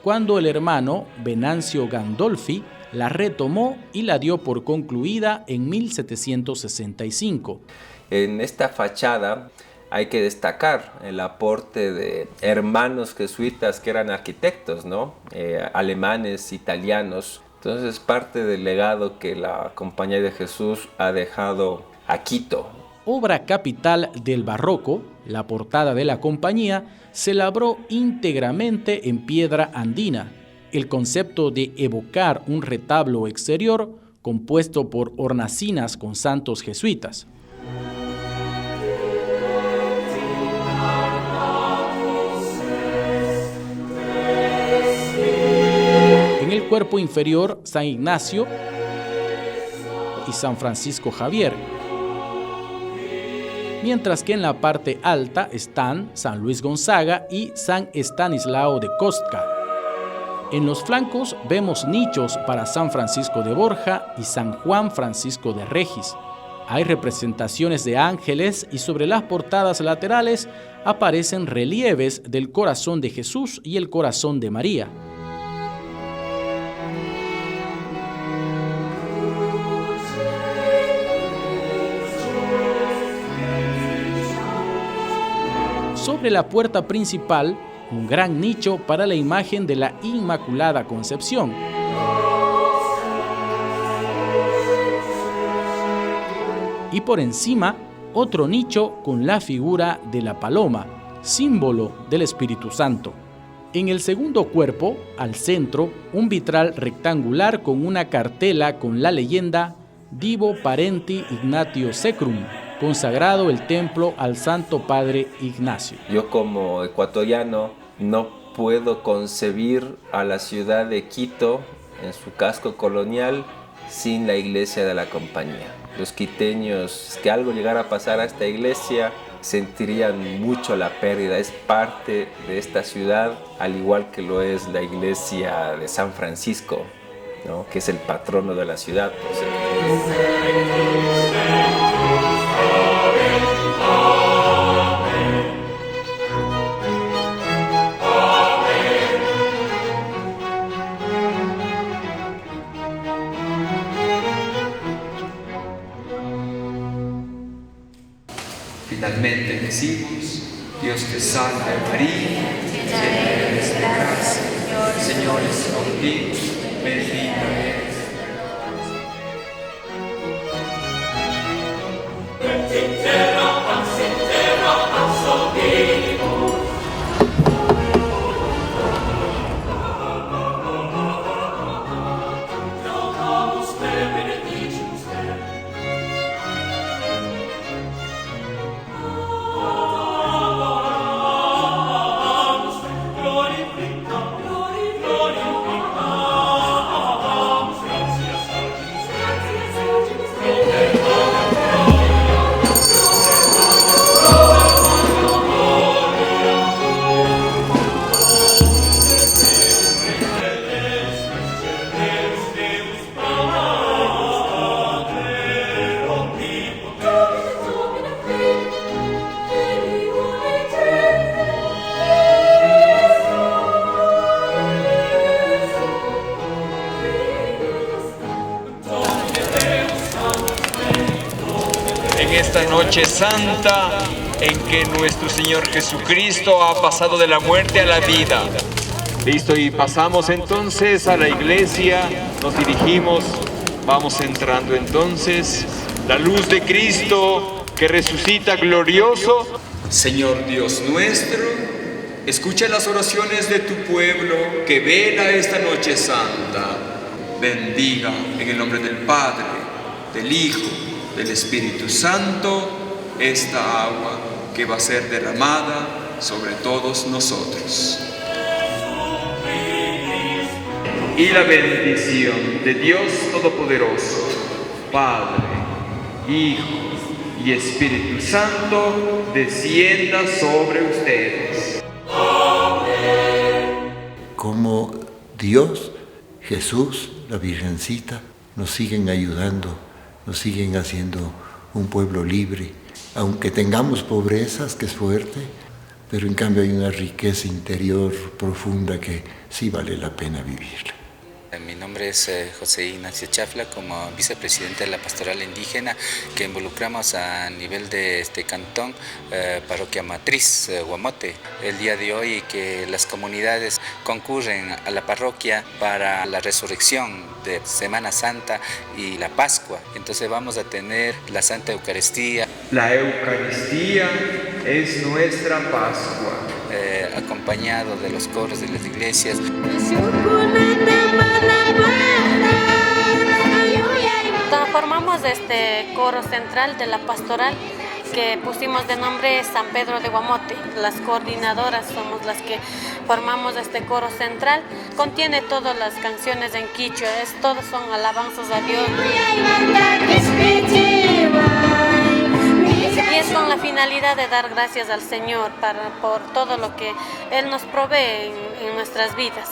Cuando el hermano Venancio Gandolfi la retomó y la dio por concluida en 1765. En esta fachada hay que destacar el aporte de hermanos jesuitas que eran arquitectos, ¿no? Alemanes, italianos. Entonces, parte del legado que la Compañía de Jesús ha dejado a Quito. Obra capital del barroco, La portada de la compañía se labró íntegramente en piedra andina. El concepto de evocar un retablo exterior compuesto por hornacinas con santos jesuitas. En el cuerpo inferior, San Ignacio y San Francisco Javier, mientras que en la parte alta están San Luis Gonzaga y San Estanislao de Kostka. En los flancos vemos nichos para San Francisco de Borja y San Juan Francisco de Regis. Hay representaciones de ángeles y sobre las portadas laterales aparecen relieves del corazón de Jesús y el corazón de María. Sobre la puerta principal, un gran nicho para la imagen de la Inmaculada Concepción. Y por encima, otro nicho con la figura de la paloma, símbolo del Espíritu Santo. En el segundo cuerpo, al centro, un vitral rectangular con una cartela con la leyenda Divo Parenti Ignatio Secrum, consagrado el templo al Santo Padre Ignacio. Yo como ecuatoriano no puedo concebir a la ciudad de Quito en su casco colonial sin la iglesia de la Compañía. Los quiteños, que algo llegara a pasar a esta iglesia, sentirían mucho la pérdida. Es parte de esta ciudad, al igual que lo es la iglesia de San Francisco, ¿no?, que es el patrono de la ciudad, por cierto. Finalmente decimos: Dios te salve María, llena eres de gracia, el Señor es contigo, bendita eres. Esta noche santa en que nuestro Señor Jesucristo ha pasado de la muerte a la vida. Listo, y pasamos entonces a la iglesia, nos dirigimos, vamos entrando entonces. La luz de Cristo que resucita glorioso. Señor Dios nuestro, escucha las oraciones de tu pueblo que vela esta noche santa. Bendiga en el nombre del Padre, del Hijo, del Espíritu Santo, esta agua que va a ser derramada sobre todos nosotros. Y la bendición de Dios Todopoderoso, Padre, Hijo y Espíritu Santo, descienda sobre ustedes. Como Dios, Jesús, la Virgencita, nos siguen ayudando, nos siguen haciendo un pueblo libre, aunque tengamos pobrezas, que es fuerte, pero en cambio hay una riqueza interior profunda que sí vale la pena vivirla. Mi nombre es José Ignacio Chafla, como vicepresidente de la Pastoral Indígena, que involucramos a nivel de este cantón, parroquia matriz, Guamote. El día de hoy que las comunidades concurren a la parroquia para la resurrección de Semana Santa y la Pascua. Entonces Entonces vamos a tener la Santa Eucaristía. La Eucaristía es nuestra Pascua. Acompañado de los coros de las iglesias. Formamos este coro central de la pastoral que pusimos de nombre San Pedro de Guamote. Las coordinadoras somos las que formamos este coro central. Contiene todas las canciones en quichua, todos son alabanzas a Dios. Y es con la finalidad de dar gracias al Señor por todo lo que Él nos provee en nuestras vidas.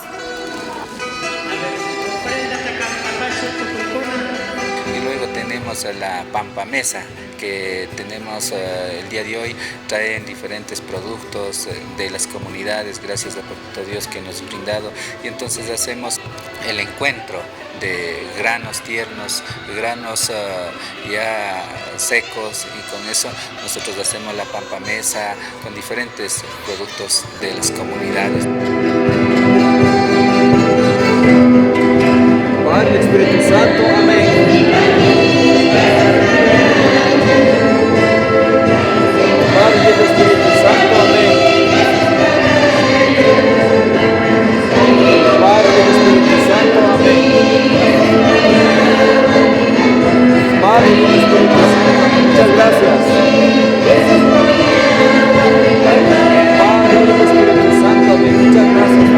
Y luego tenemos la Pampa Mesa, que tenemos el día de hoy, traen diferentes productos de las comunidades, gracias a Dios que nos ha brindado, y entonces hacemos el encuentro de granos tiernos, granos ya secos, y con eso nosotros hacemos la Pampa Mesa con diferentes productos de las comunidades. Padre, Espíritu Santo, amén. Padre, Espíritu Santo, amén. Padre, Espíritu Santo, amén. Padre, Espíritu Santo, muchas gracias. Padre, Espíritu Santo, amén. Muchas gracias, Espíritu Santo, amén. Muchas gracias.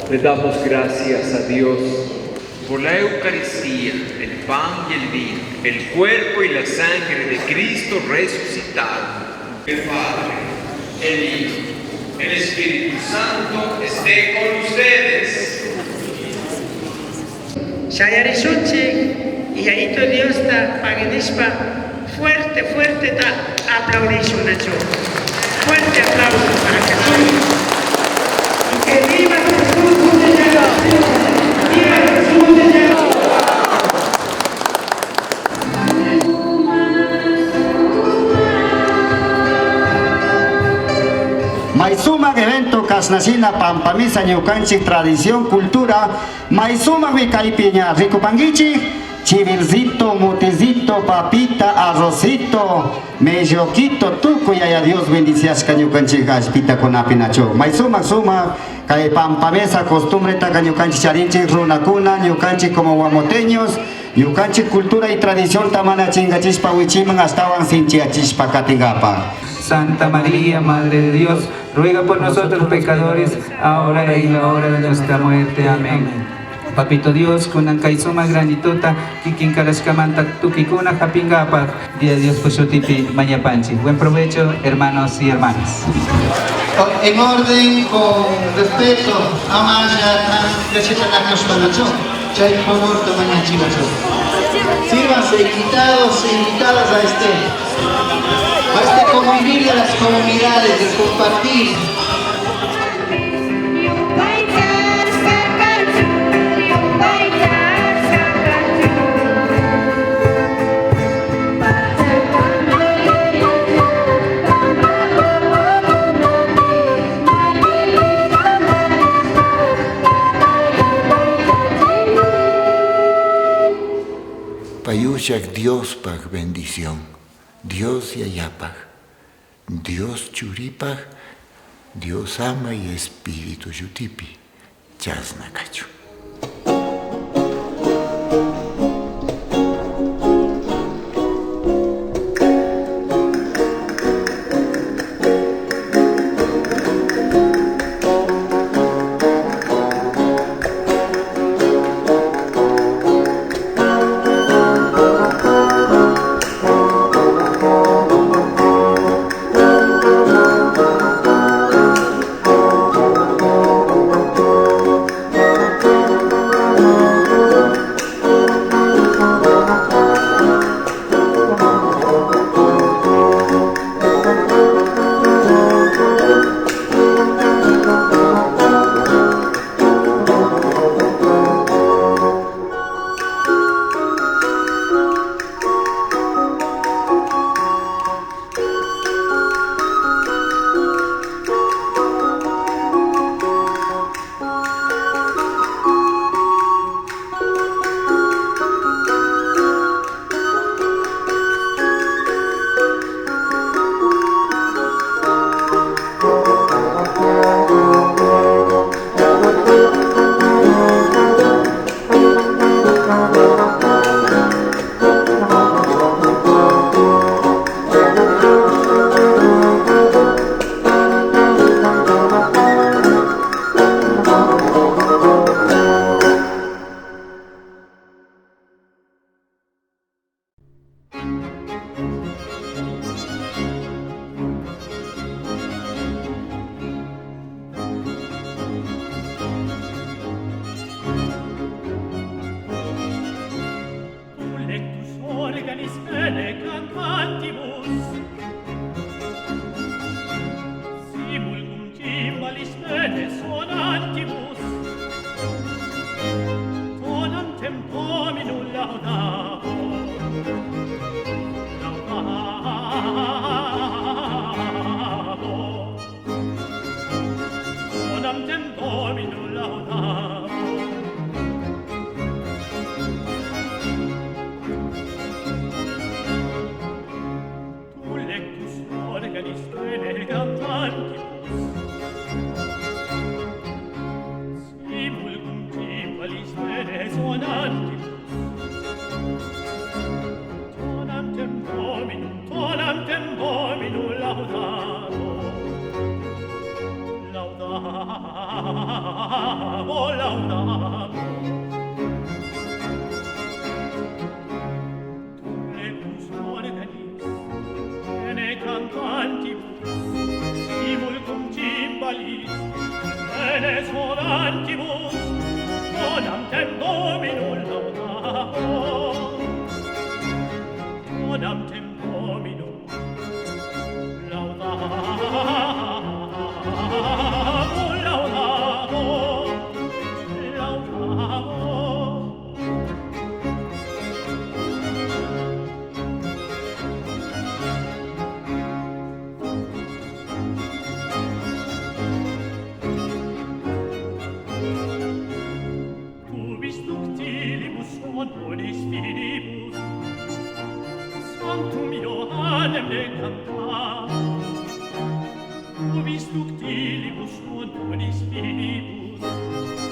Le damos gracias a Dios por la Eucaristía, el pan y el vino, el cuerpo y la sangre de Cristo resucitado. El Padre, el Hijo, el Espíritu Santo esté con ustedes. Shayarisuchi y Yaito Dios ta paganispa fuerte, fuerte ta aplaudicio Nacho. Fuerte aplauso para Jesús. Y que viva Jesús de Llega. Viva Jesús de Llega. Maisuma evento Casnacina Pampamisa Ñucanchi tradición cultura Maisuma Wicaipiña Ricupanguichi chivilcito, motecito, papita, arrocito, melloquito, tuco y a Dios bendicias cañucanchi gaspita con apinacho. Maisuma suma cae pampamesa costumbre ta cañucanchi charinchi runacuna, ñucanchi como guamoteños, ñucanchi cultura y tradición tamana chingachispa huichiman hasta sinchiachispa catingapa. Santa María, Madre de Dios, ruega por nosotros pecadores, ahora y en la hora de nuestra muerte. Amén. Papito Dios, kunan kaisuma granituta, kikin karaskamanta tukikuna japingapa, día Dios pusotipi mañapanchi. Buen provecho, hermanos y hermanas. En orden, con respeto, amaya, gracias panacho, chay favor, tamaña chivacho. Sírvanse invitados e invitadas a este convivir de las comunidades, del compartir. Payushak Dios pag bendición, Dios yayapag, Dios churipag, Dios ama y espíritu yutipi, chasnakachu. alle cantar. Ubi ductilibus non bonis finibus,